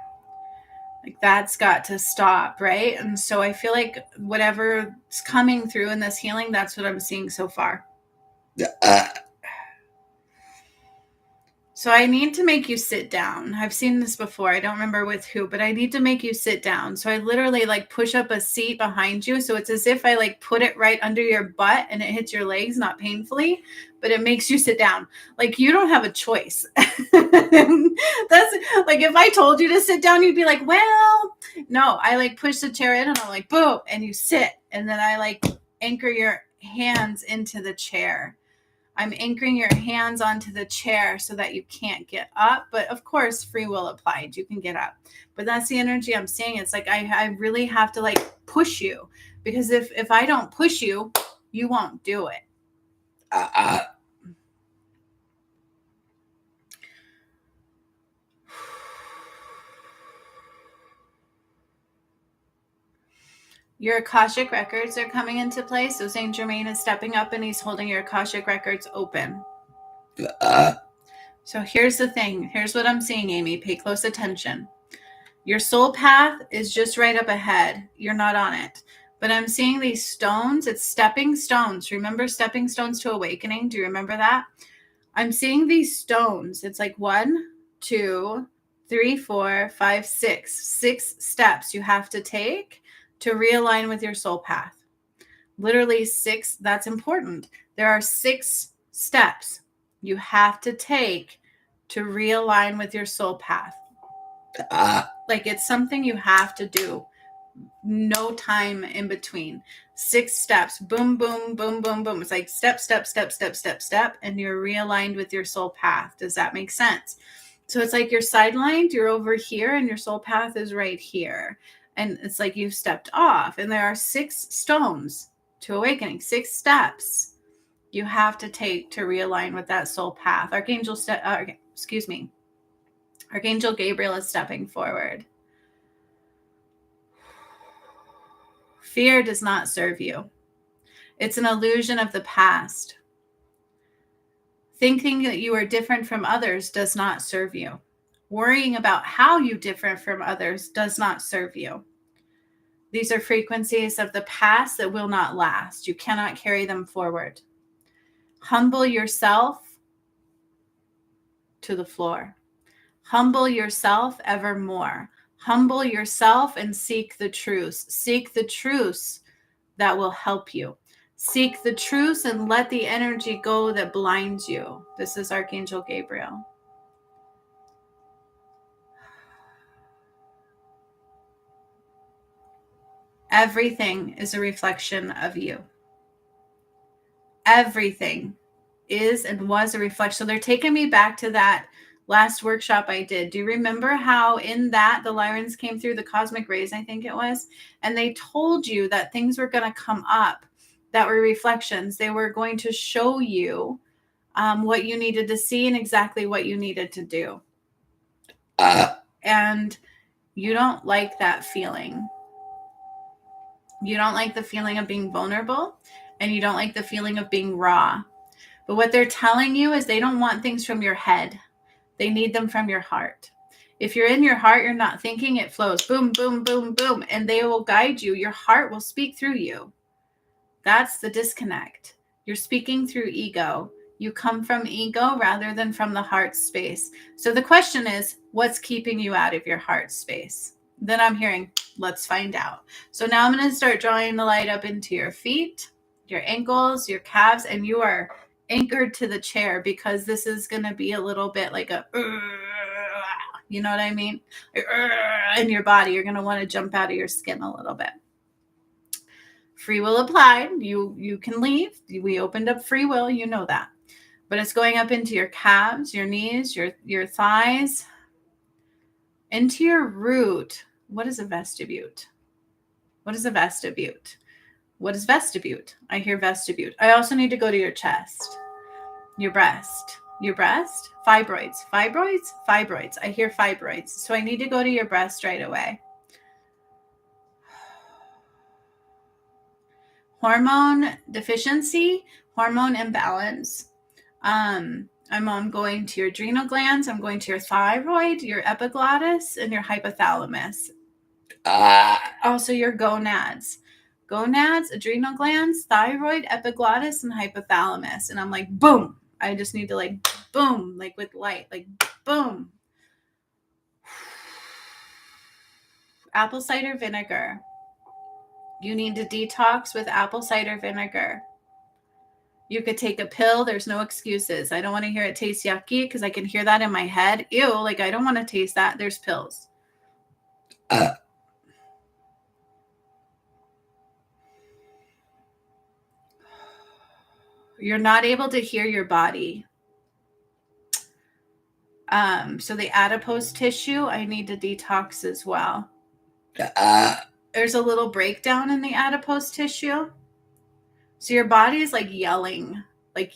Like that's got to stop, right? And so I feel like whatever's coming through in this healing, that's what I'm seeing so far. So I need to make you sit down. I've seen this before. I don't remember with who, but I need to make you sit down. So I literally like push up a seat behind you. So it's as if I like put it right under your butt and it hits your legs, not painfully, but it makes you sit down. Like you don't have a choice. That's like, if I told you to sit down, you'd be like, well, no, I like push the chair in and I'm like, boom, and you sit. And then I like anchor your hands into the chair. I'm anchoring your hands onto the chair so that you can't get up. But of course, free will applied. You can get up. But that's the energy I'm seeing. It's like I really have to like push you. Because if I don't push you, you won't do it. Your Akashic records are coming into play. So Saint Germain is stepping up and he's holding your Akashic records open. So here's the thing. Here's what I'm seeing, Amy. Pay close attention. Your soul path is just right up ahead. You're not on it. But I'm seeing these stones. It's stepping stones. Remember stepping stones to awakening? Do you remember that? I'm seeing these stones. It's like 1, 2, 3, 4, 5, 6. 6 steps you have to take to realign with your soul path. Literally 6. That's important. There are 6 steps you have to take to realign with your soul path. Like it's something you have to do. No time in between. 6 steps. Boom, boom, boom, boom, boom. It's like step, step, step, step, step, step. And you're realigned with your soul path. Does that make sense? So it's like you're sidelined. You're over here and your soul path is right here. And it's like you've stepped off. And there are 6 stones to awakening. 6 steps you have to take to realign with that soul path. Archangel Gabriel is stepping forward. Fear does not serve you. It's an illusion of the past. Thinking that you are different from others does not serve you. Worrying about how you differ from others does not serve you. These are frequencies of the past that will not last. You cannot carry them forward. Humble yourself to the floor. Humble yourself evermore. Humble yourself and seek the truth. Seek the truth that will help you. Seek the truth and let the energy go that blinds you. This is Archangel Gabriel. Everything is a reflection of you. Everything is and was a reflection. So they're taking me back to that last workshop I did. Do you remember how in that the Lyrans came through, the cosmic rays, I think it was, and they told you that things were going to come up that were reflections. They were going to show you what you needed to see and exactly what you needed to do. And you don't like that feeling. You don't like the feeling of being vulnerable, and you don't like the feeling of being raw. But what they're telling you is they don't want things from your head. They need them from your heart. If you're in your heart, you're not thinking, it flows. Boom, boom, boom, boom. And they will guide you. Your heart will speak through you. That's the disconnect. You're speaking through ego. You come from ego rather than from the heart space. So the question is, what's keeping you out of your heart space? Then I'm hearing, let's find out. So now I'm going to start drawing the light up into your feet, your ankles, your calves, and you are anchored to the chair, because this is going to be a little bit like a, you know what I mean? In your body, you're going to want to jump out of your skin a little bit. Free will applied. You can leave. We opened up free will. You know that. But it's going up into your calves, your knees, your thighs, into your root. What is a vestibute? What is a vestibute? What is vestibute? I hear vestibute. I also need to go to your chest, your breast, fibroids. I hear fibroids. So I need to go to your breast right away. Hormone deficiency, hormone imbalance. I'm going to your adrenal glands. I'm going to your thyroid, your epiglottis, and your hypothalamus. Also your gonads. Gonads, adrenal glands, thyroid, epiglottis, and hypothalamus. And I'm like, boom. I just need to like, boom, like with light, like boom. Apple cider vinegar. You need to detox with apple cider vinegar. You could take a pill. There's no excuses. I don't want to hear it taste yucky because I can hear that in my head. Ew, like I don't want to taste that. There's pills. You're not able to hear your body. So the adipose tissue, I need to detox as well. There's a little breakdown in the adipose tissue. So your body is like yelling. Like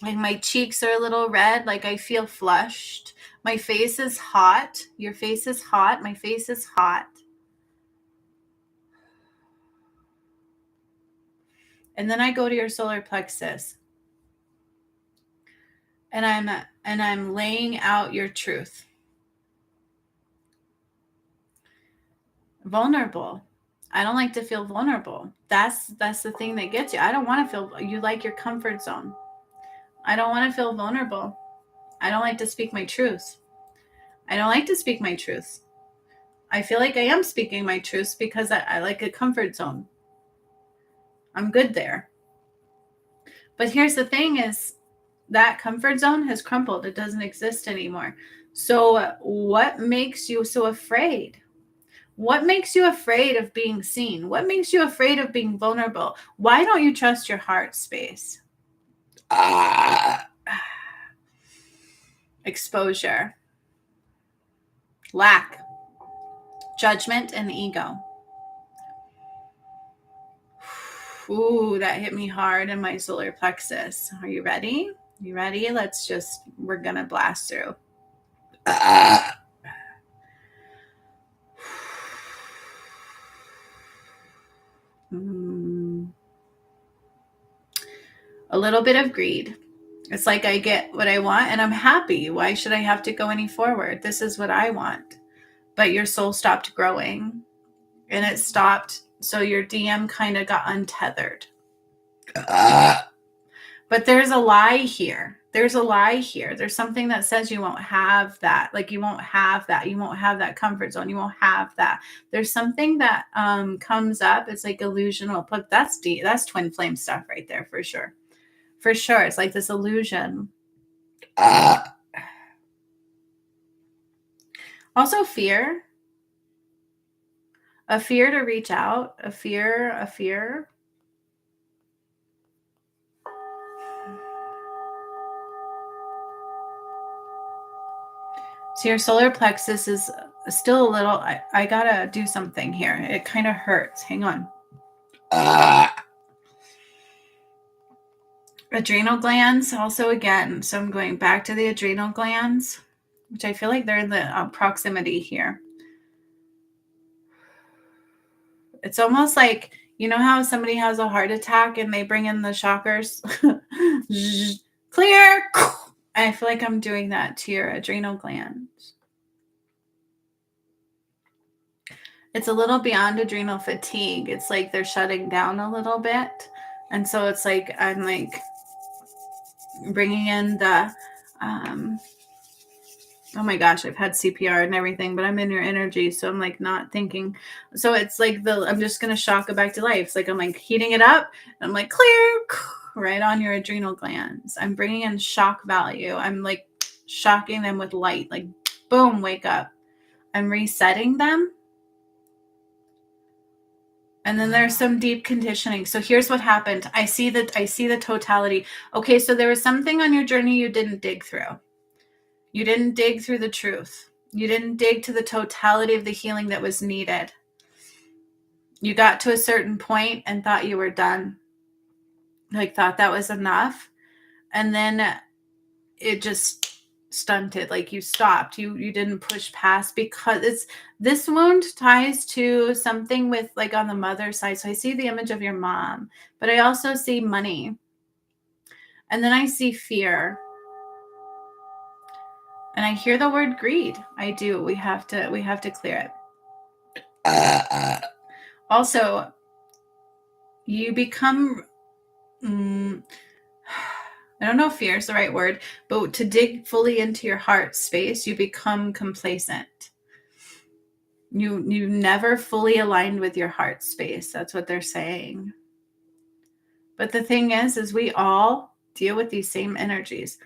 my cheeks are a little red. Like I feel flushed. My face is hot. Your face is hot. My face is hot. And then I go to your solar plexus. And I'm laying out your truth. Vulnerable. I don't like to feel vulnerable. That's the thing that gets you. I don't want to feel, you like your comfort zone. I don't want to feel vulnerable. I don't like to speak my truth. I don't like to speak my truth. I feel like I am speaking my truth because I like a comfort zone. I'm good there. But here's the thing is that comfort zone has crumbled. It doesn't exist anymore. So what makes you so afraid? What makes you afraid of being seen? What makes you afraid of being vulnerable? Why don't you trust your heart space? Exposure. Lack. Judgment and ego. Ooh, that hit me hard in my solar plexus. Are you ready? You ready? We're going to blast through. A little bit of greed. It's like I get what I want and I'm happy. Why should I have to go any forward? This is what I want. But your soul stopped growing and it stopped. So your DM kind of got untethered. But there's a lie here. There's something that says you won't have that. Like you won't have that. You won't have that comfort zone. You won't have that. There's something that comes up. It's like illusional. But that's deep. That's twin flame stuff right there for sure. For sure. It's like this illusion. Also fear. A fear to reach out. A fear. So your solar plexus is still a little, I gotta do something here. It kind of hurts. Hang on. Adrenal glands also again. So I'm going back to the adrenal glands, which I feel like they're in the proximity here. It's almost like, you know how somebody has a heart attack and they bring in the shockers? Clear. I feel like I'm doing that to your adrenal glands. It's a little beyond adrenal fatigue. It's like they're shutting down a little bit. And so it's like I'm like bringing in the Oh my gosh, I've had CPR and everything, but I'm in your energy, so I'm like not thinking. So it's like I'm just gonna shock it back to life. It's like I'm like heating it up, and I'm like clear, right on your adrenal glands. I'm bringing in shock value. I'm like shocking them with light, like boom, wake up. I'm resetting them. And then there's some deep conditioning. So here's what happened. I see the totality. Okay, so there was something on your journey you didn't dig through. You didn't dig through the truth. You didn't dig to the totality of the healing that was needed. You got to a certain point and thought you were done. Like thought that was enough. And then it just stunted. Like you stopped. You didn't push past, because this wound ties to something with like on the mother side. So I see the image of your mom, but I also see money. And then I see fear. And I hear the word greed. I do. We have to clear it. Also, you become, I don't know if fear is the right word, but to dig fully into your heart space, you become complacent. You never fully aligned with your heart space. That's what they're saying. But the thing is we all deal with these same energies.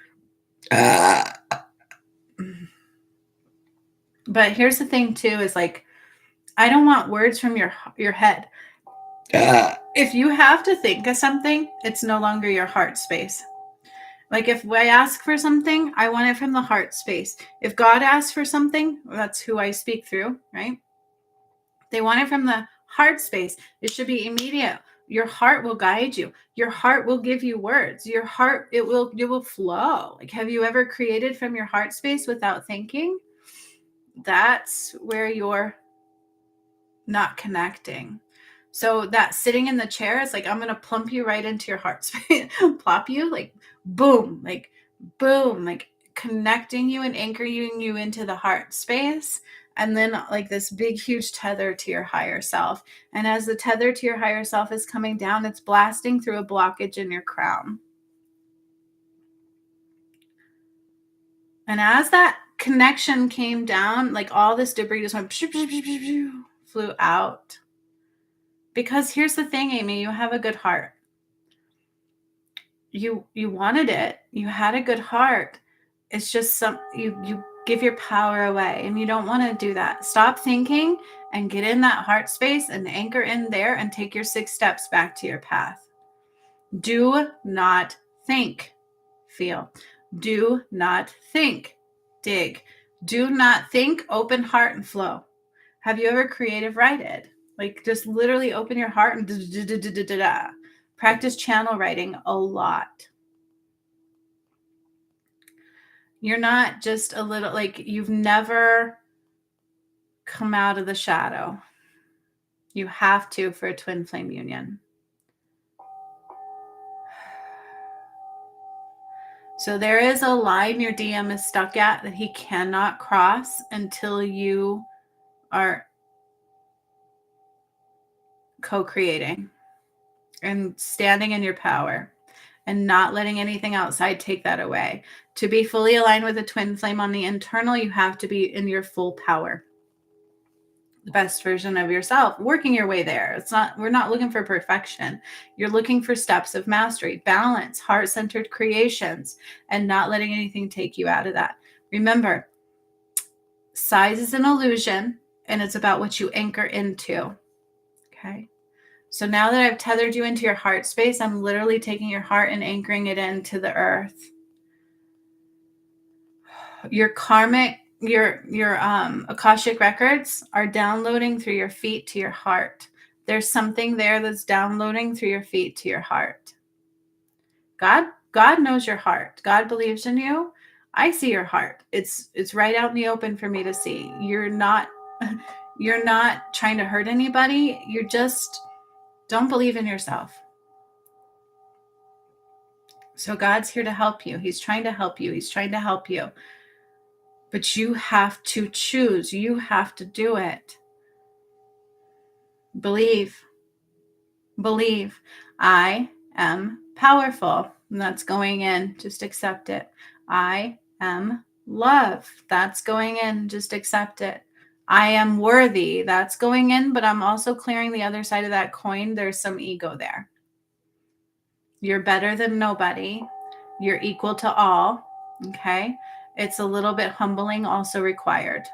But here's the thing too, is like, I don't want words from your head. If you have to think of something, it's no longer your heart space. Like if I ask for something, I want it from the heart space. If God asks for something, that's who I speak through, right? They want it from the heart space. It should be immediate. Your heart will guide you. Your heart will give you words. Your heart, it will flow. Like, have you ever created from your heart space without thinking? That's where you're not connecting. So that sitting in the chair is like, I'm going to plump you right into your heart space, plop you like boom, like connecting you and anchoring you into the heart space. And then like this big, huge tether to your higher self. And as the tether to your higher self is coming down, it's blasting through a blockage in your crown. And as that connection came down, like all this debris just went, flew out. Because here's the thing, Amy, you have a good heart. You wanted it. You had a good heart. It's just you give your power away, and you don't want to do that. Stop thinking and get in that heart space and anchor in there and take your 6 steps back to your path. Do not think, feel. Do not think, dig. Do not think, open heart and flow. Have you ever creative writed? Like just literally open your heart and practice channel writing a lot. You're not just a little, like you've never come out of the shadow. You have to for a twin flame union. So there is a line your DM is stuck at that he cannot cross until you are co-creating and standing in your power and not letting anything outside take that away. To be fully aligned with a twin flame on the internal, you have to be in your full power. The best version of yourself, working your way there. We're not looking for perfection. You're looking for steps of mastery, balance, heart-centered creations, and not letting anything take you out of that. Remember, size is an illusion, and it's about what you anchor into. Okay. So now that I've tethered you into your heart space, I'm literally taking your heart and anchoring it into the earth. Your karmic, your Akashic records are downloading through your feet to your heart. There's something there that's downloading through your feet to your heart. God knows your heart. God believes in you. I see your heart. It's right out in the open for me to see. You're not trying to hurt anybody. You just don't believe in yourself. So God's here to help you. He's trying to help you. He's trying to help you. But you have to choose. You have to do it. Believe. Believe. I am powerful. And that's going in. Just accept it. I am Love, that's going in. Just accept it. I am worthy, that's going in, but I'm also clearing the other side of that coin. There's some ego there. You're better than nobody. You're equal to all. Okay. It's a little bit humbling, also required.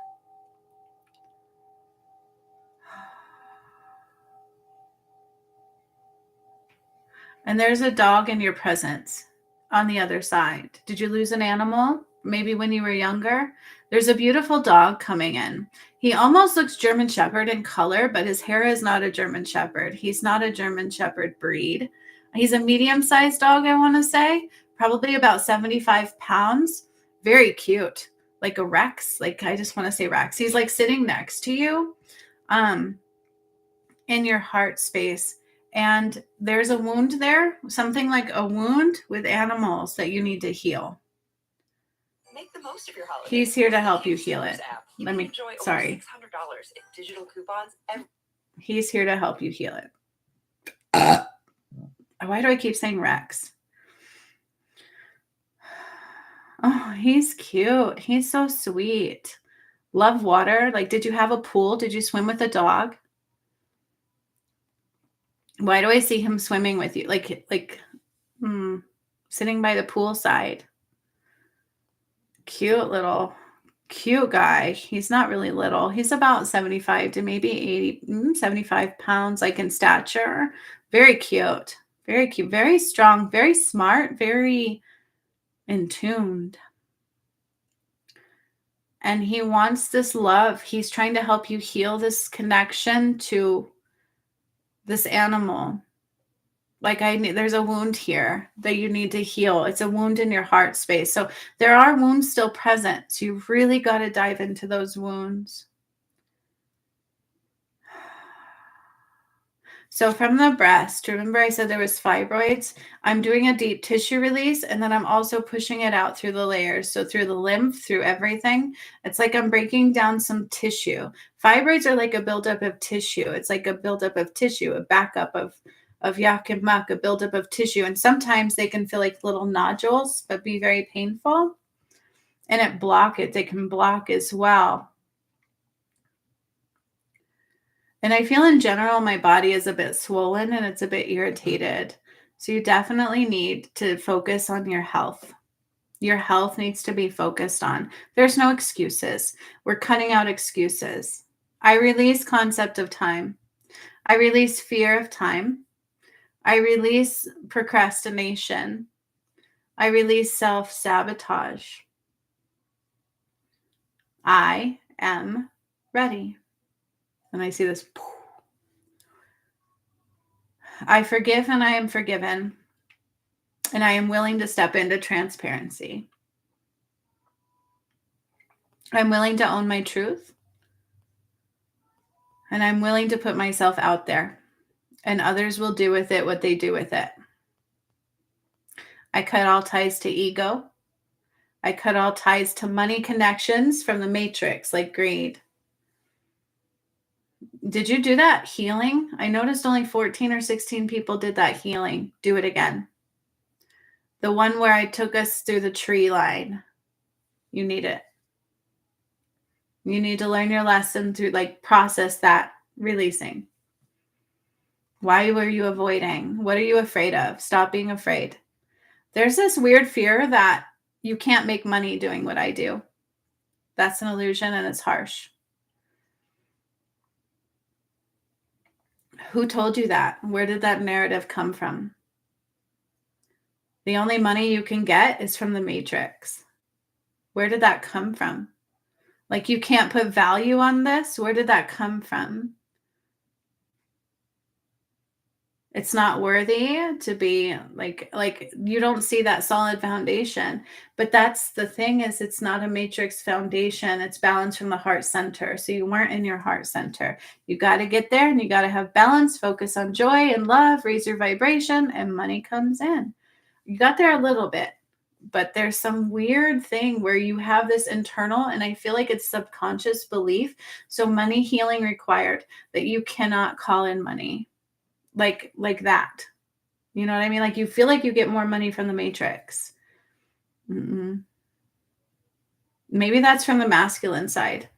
And there's a dog in your presence on the other side. Did you lose an animal? Maybe when you were younger? There's a beautiful dog coming in. He almost looks German Shepherd in color, but his hair is not a German Shepherd. He's not a German Shepherd breed. He's a medium-sized dog, I want to say, probably about 75 pounds. Very cute, like a Rex. Like, I just want to say Rex. He's like sitting next to you in your heart space. And there's a wound there, something like a wound with animals that you need to heal. Make the most of your holiday. He's here to help you heal it. Let me sorry. $600 in digital coupons. He's here to help you heal it. Why do I keep saying Rex? Oh, he's cute. He's so sweet. Love water. Like, did you have a pool? Did you swim with a dog? Why do I see him swimming with you? Sitting by the poolside. Cute guy. He's not really little. He's about 75 to maybe 80, 75 pounds, like in stature. Very cute. Very cute. Very strong. Very smart. Very in tuned. And he wants this love. He's trying to help you heal this connection to this animal. Like, there's a wound here that you need to heal. It's a wound in your heart space. So there are wounds still present. So you've really got to dive into those wounds. So from the breast, remember I said there was fibroids? I'm doing a deep tissue release, and then I'm also pushing it out through the layers. So through the lymph, through everything. It's like I'm breaking down some tissue. Fibroids are like a buildup of tissue. It's like a buildup of tissue, a backup of yak and muck, a buildup of tissue. And sometimes they can feel like little nodules, but be very painful. And they can block as well. And I feel in general, my body is a bit swollen and it's a bit irritated. So you definitely need to focus on your health. Your health needs to be focused on. There's no excuses. We're cutting out excuses. I release concept of time. I release fear of time. I release procrastination. I release self-sabotage. I am ready. And I see this. I forgive and I am forgiven. And I am willing to step into transparency. I'm willing to own my truth. And I'm willing to put myself out there. And others will do with it what they do with it. I cut all ties to ego. I cut all ties to money connections from the matrix, like greed. Did you do that healing? I noticed only 14 or 16 people did that healing. Do it again. The one where I took us through the tree line. You need it. You need to learn your lesson through, process that releasing. Why were you avoiding? What are you afraid of? Stop being afraid. There's this weird fear that you can't make money doing what I do. That's an illusion and it's harsh. Who told you that? Where did that narrative come from? The only money you can get is from the matrix. Where did that come from? Like, you can't put value on this? Where did that come from? It's not worthy to be like you don't see that solid foundation. But that's the thing, is it's not a matrix foundation. It's balance from the heart center. So you weren't in your heart center. You got to get there and you got to have balance, focus on joy and love, raise your vibration, and money comes in. You got there a little bit, but there's some weird thing where you have this internal, and I feel like it's subconscious belief. So money healing required, that you cannot call in money. Like that. You know what I mean? Like, you feel like you get more money from the matrix. No, Maybe that's from the masculine side.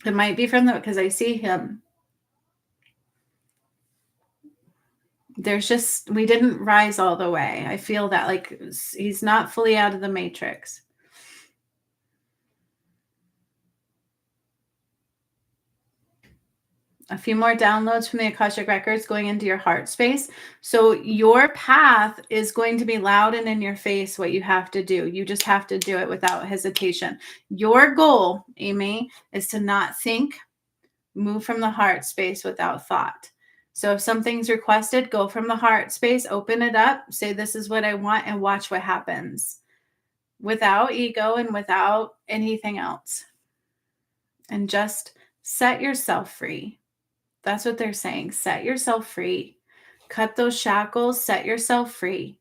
It might be from because I see him. There's just, we didn't rise all the way. I feel that like he's not fully out of the matrix. A few more downloads from the Akashic Records going into your heart space. So your path is going to be loud and in your face what you have to do. You just have to do it without hesitation. Your goal, Amy, is to not think, move from the heart space without thought. So if something's requested, go from the heart space, open it up, say, this is what I want, and watch what happens without ego and without anything else. And just set yourself free. That's what they're saying. Set yourself free. Cut those shackles. Set yourself free.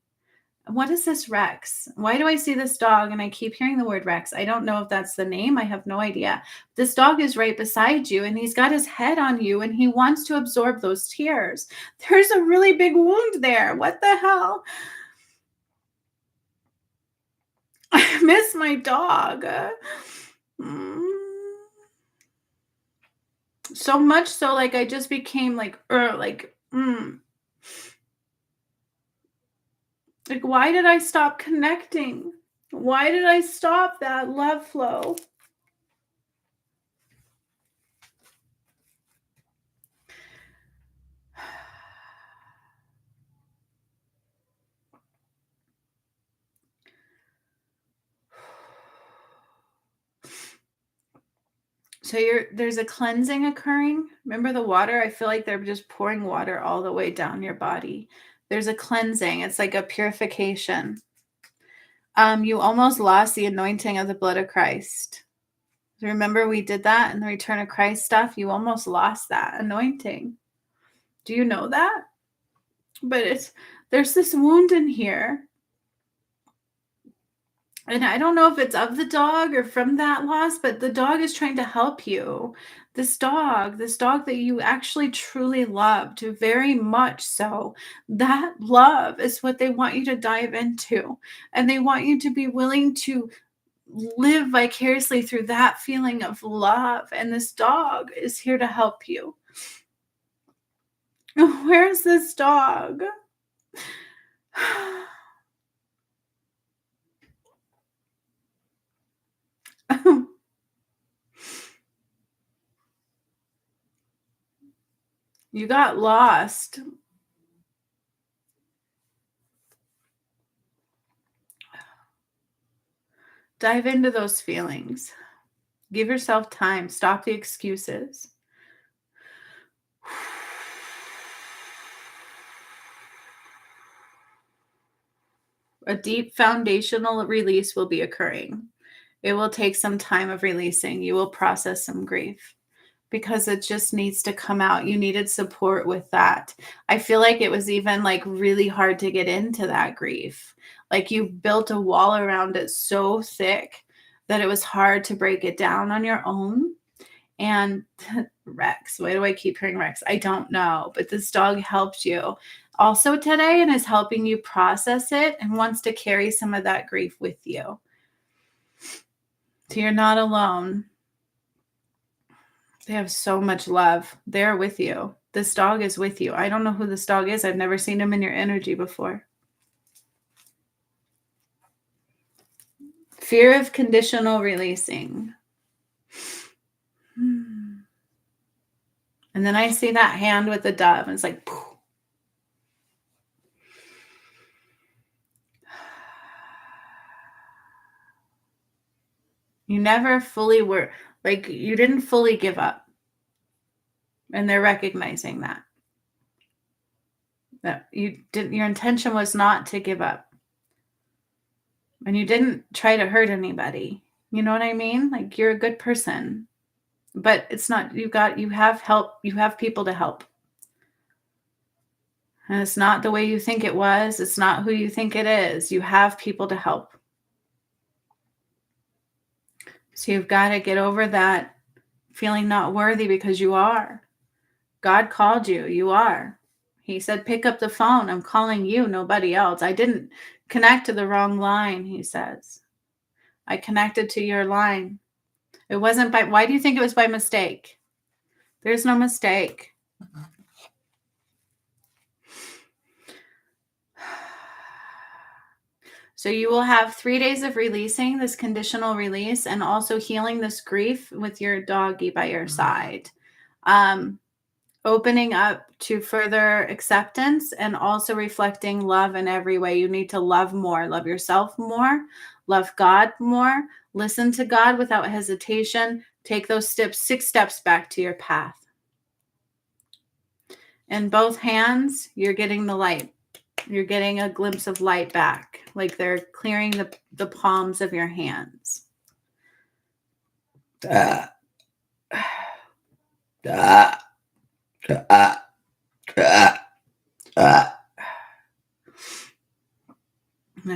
What is this Rex? Why do I see this dog and I keep hearing the word Rex? I don't know if that's the name. I have no idea. This dog is right beside you and he's got his head on you and he wants to absorb those tears. There's a really big wound there. What the hell? I miss my dog. So much so, like, I just became like, like, like, why did I stop connecting? Why did I stop that love flow? So there's a cleansing occurring. Remember the water? I feel like they're just pouring water all the way down your body. There's a cleansing. It's like a purification. You almost lost the anointing of the blood of Christ. Remember we did that in the Return of Christ stuff? You almost lost that anointing. Do you know that? But there's this wound in here. And I don't know if it's of the dog or from that loss, but the dog is trying to help you. This dog that you actually truly loved, very much so. That love is what they want you to dive into. And they want you to be willing to live vicariously through that feeling of love. And this dog is here to help you. Where's this dog? You got lost. Dive into those feelings. Give yourself time. Stop the excuses. A deep foundational release will be occurring. It will take some time of releasing. You will process some grief because it just needs to come out. You needed support with that. I feel like it was even like really hard to get into that grief. Like you built a wall around it so thick that it was hard to break it down on your own. And Rex, why do I keep hearing Rex? I don't know, but this dog helped you also today and is helping you process it and wants to carry some of that grief with you. So you're not alone. They have so much love. They're with you. This dog is with you. I don't know who this dog is. I've never seen him in your energy before. Fear of conditional releasing. And then I see that hand with the dove. And it's like, poof. You never fully were, like, you didn't fully give up. And they're recognizing that. That you didn't, your intention was not to give up. And you didn't try to hurt anybody. You know what I mean? Like, you're a good person. But it's not, you have help, you have people to help. And it's not the way you think it was. It's not who you think it is. You have people to help. So you've got to get over that feeling not worthy because you are. God called you. You are. He said, pick up the phone. I'm calling you, nobody else. I didn't connect to the wrong line, he says. I connected to your line. It wasn't by, why do you think it was by mistake? There's no mistake. So you will have 3 days of releasing this conditional release and also healing this grief with your doggy by your side. Opening up to further acceptance and also reflecting love in every way. You need to love more, love yourself more, love God more, listen to God without hesitation. Take those steps, 6 steps back to your path. In both hands, you're getting the light. You're getting a glimpse of light back, like they're clearing the palms of your hands. And I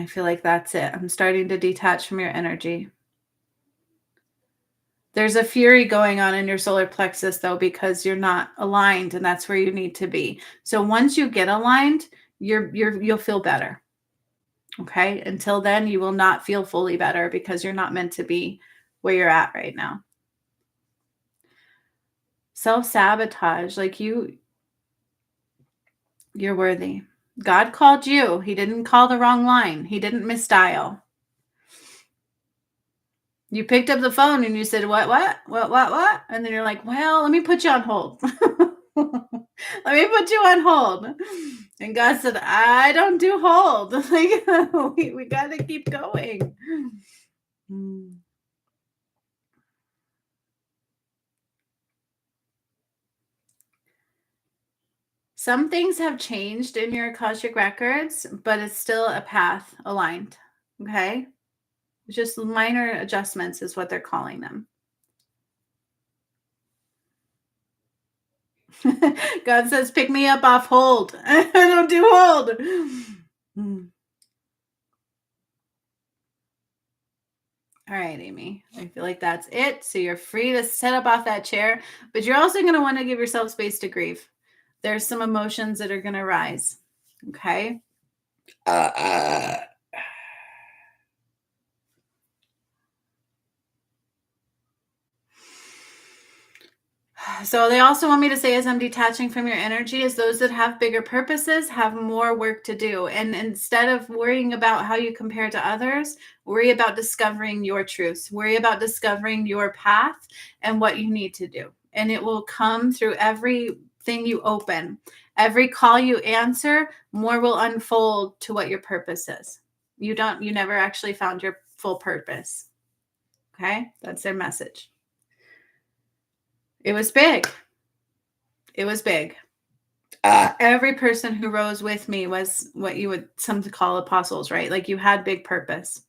feel like that's it. I'm starting to detach from your energy. There's a fury going on in your solar plexus, though, because you're not aligned, and that's where you need to be. So once you get aligned, you'll feel better. Okay? Until then, you will not feel fully better because you're not meant to be where you're at right now. Self-sabotage, like you're worthy. God called you. He didn't call the wrong line. He didn't misdial. You picked up the phone and you said, what? And then you're like, well, let me put you on hold. Let me put you on hold. And God said, I don't do hold. Like, we got to keep going. Some things have changed in your Akashic records, but it's still a path aligned. Okay? Just minor adjustments is what they're calling them. God says, pick me up off hold. I don't do hold. All right, Amy. I feel like that's it. So you're free to sit up off that chair, but you're also going to want to give yourself space to grieve. There's some emotions that are going to rise. Okay? So they also want me to say, as I'm detaching from your energy, is those that have bigger purposes have more work to do. And instead of worrying about how you compare to others, worry about discovering your truths. Worry about discovering your path and what you need to do. And it will come through everything you open. Every call you answer, more will unfold to what your purpose is. You never actually found your full purpose. Okay? That's their message. It was big. It was big. Every person who rose with me was what you would some to call apostles, right? Like you had big purpose.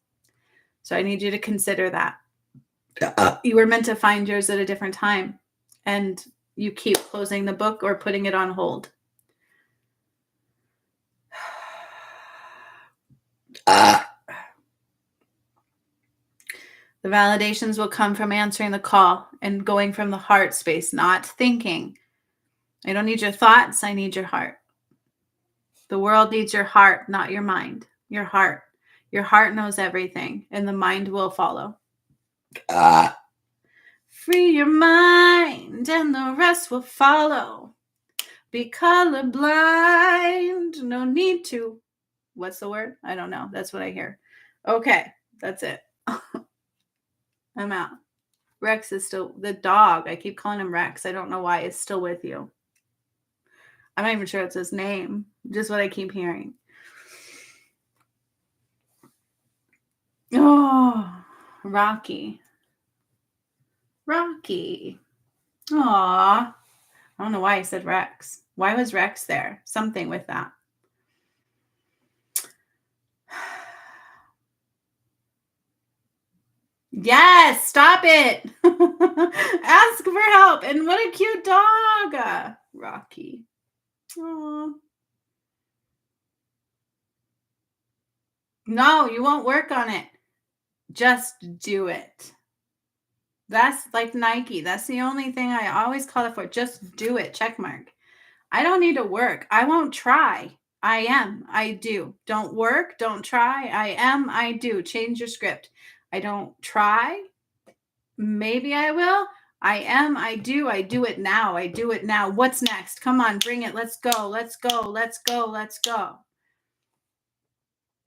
So I need you to consider that. You were meant to find yours at a different time, and you keep closing the book or putting it on hold. The validations will come from answering the call and going from the heart space, not thinking. I don't need your thoughts. I need your heart. The world needs your heart, not your mind. Your heart. Your heart knows everything, and the mind will follow. Free your mind, and the rest will follow. Be colorblind. No need to. What's the word? I don't know. That's what I hear. Okay, that's it. I'm out. Rex is still the dog. I keep calling him Rex. I don't know why. It's still with you. I'm not even sure it's his name. Just what I keep hearing. Oh, Rocky. Rocky. Aw. I don't know why I said Rex. Why was Rex there? Something with that. Yes, stop it. Ask for help. And what a cute dog. Rocky. Aww. No, you won't work on it. Just do it. That's like Nike. That's the only thing I always call it for. Just do it. Check mark. I don't need to work. I won't try. I am. I do. Don't work. Don't try. I am. I do. Change your script. I don't try. Maybe I will. I am. I do. I do it now. I do it now. What's next? Come on, bring it. Let's go. Let's go. Let's go. Let's go.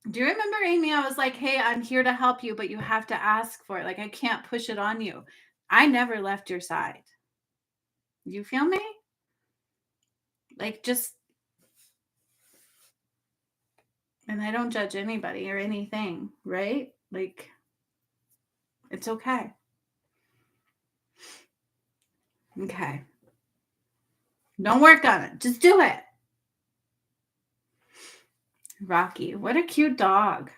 Do you remember, Amy? I was like, hey, I'm here to help you, but you have to ask for it. Like, I can't push it on you. I never left your side. You feel me? Like, just, and I don't judge anybody or anything, right? Like, it's okay. Okay. Don't work on it. Just do it. Rocky, what a cute dog.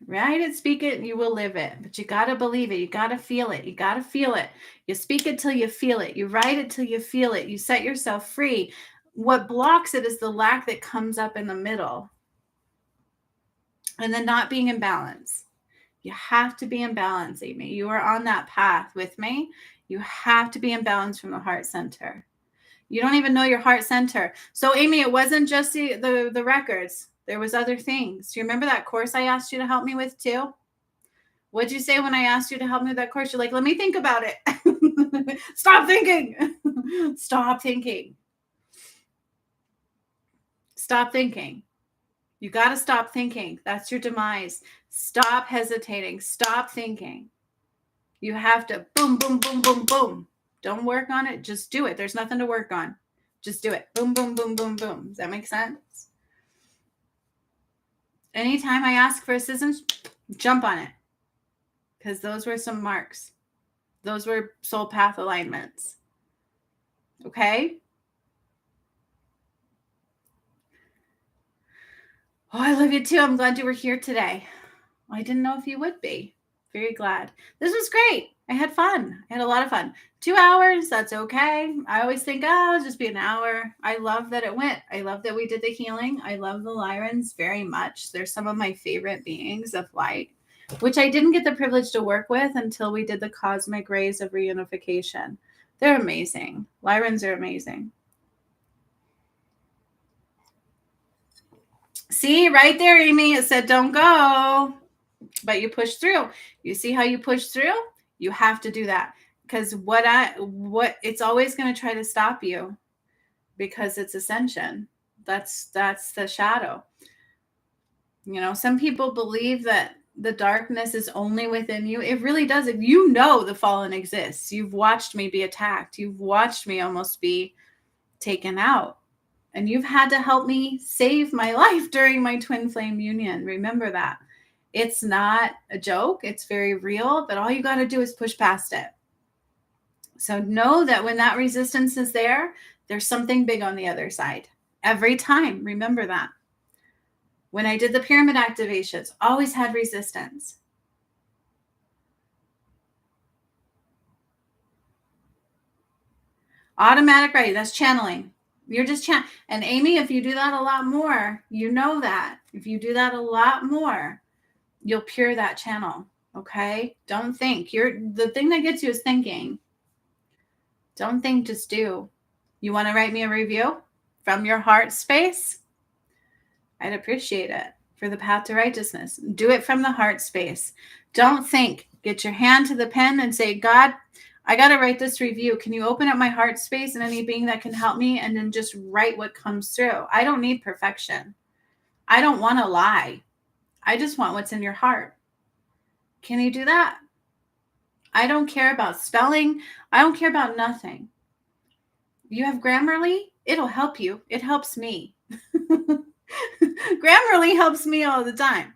Write it, speak it, and you will live it. But you got to believe it. You got to feel it. You got to feel it. You speak it till you feel it. You write it till you feel it. You set yourself free. What blocks it is the lack that comes up in the middle. And then not being in balance. You have to be in balance, Amy. You are on that path with me. You have to be in balance from the heart center. You don't even know your heart center. So, Amy, it wasn't just the records. There was other things. Do you remember that course I asked you to help me with too? What'd you say when I asked you to help me with that course? You're like, let me think about it. Stop thinking. Stop thinking. Stop thinking. You got to stop thinking. That's your demise. Stop hesitating. Stop thinking. You have to boom, boom, boom, boom, boom. Don't work on it. Just do it. There's nothing to work on. Just do it. Boom, boom, boom, boom, boom. Does that make sense? Anytime I ask for assistance, jump on it. Because those were some marks. Those were soul path alignments. Okay? Oh, I love you too. I'm glad you were here today. I didn't know if you would be. Very glad. This was great. I had fun. I had a lot of fun. 2 hours, that's okay. I always think, oh, it'll just be an hour. I love that it went. I love that we did the healing. I love the Lyrans very much. They're some of my favorite beings of light, which I didn't get the privilege to work with until we did the cosmic rays of reunification. They're amazing. Lyrans are amazing. See, right there, Amy, it said don't go, but you push through. You see how you push through? You have to do that, because what it's always going to try to stop you, because it's ascension. That's the shadow. You know, some people believe that the darkness is only within you. It really doesn't. You know the fallen exists. You've watched me be attacked. You've watched me almost be taken out. And you've had to help me save my life during my twin flame union. Remember that. It's not a joke. It's very real, but all you got to do is push past it. So know that when that resistance is there, there's something big on the other side. Every time, remember that. When I did the pyramid activations, always had resistance. Automatic writing, that's channeling. You're just and Amy, if you do that a lot more, you know that. If you do that a lot more, you'll pure that channel. Okay? Don't think. The thing that gets you is thinking. Don't think, just do. You want to write me a review from your heart space? I'd appreciate it. For the path to righteousness. Do it from the heart space. Don't think. Get your hand to the pen and say, God, I got to write this review. Can you open up my heart space and any being that can help me? And then just write what comes through. I don't need perfection. I don't want to lie. I just want what's in your heart. Can you do that? I don't care about spelling. I don't care about nothing. You have Grammarly? It'll help you. It helps me. Grammarly helps me all the time.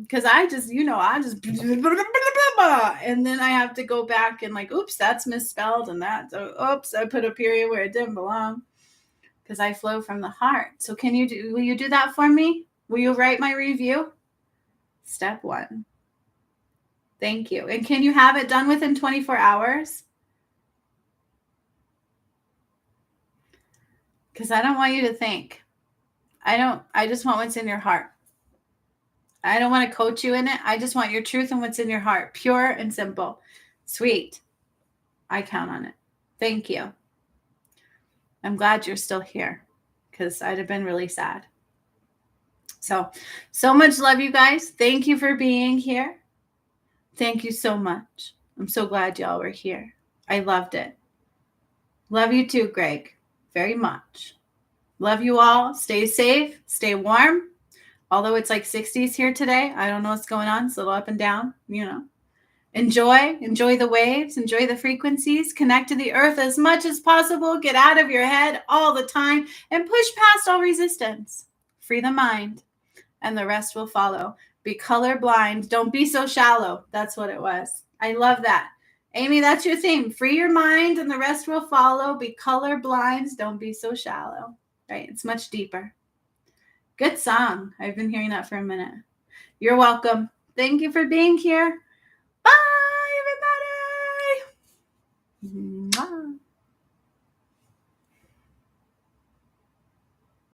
Because I just and then I have to go back and like, oops, that's misspelled, and oops, I put a period where it didn't belong, because I flow from the heart. So will you do that for me? Will you write my review? Step 1. Thank you. And can you have it done within 24 hours? Because I don't want you to think. I just want what's in your heart. I don't want to coach you in it. I just want your truth and what's in your heart. Pure and simple. Sweet. I count on it. Thank you. I'm glad you're still here because I'd have been really sad. So much love, you guys. Thank you for being here. Thank you so much. I'm so glad y'all were here. I loved it. Love you too, Greg, very much. Love you all. Stay safe. Stay warm. Although it's like 60s here today. I don't know what's going on. It's a little up and down, you know. Enjoy the waves, enjoy the frequencies, connect to the earth as much as possible, get out of your head all the time, and push past all resistance. Free the mind, and the rest will follow. Be colorblind. Don't be so shallow. That's what it was. I love that. Amy, that's your theme. Free your mind, and the rest will follow. Be colorblind. Don't be so shallow. Right? It's much deeper. Good song. I've been hearing that for a minute. You're welcome. Thank you for being here. Bye, everybody.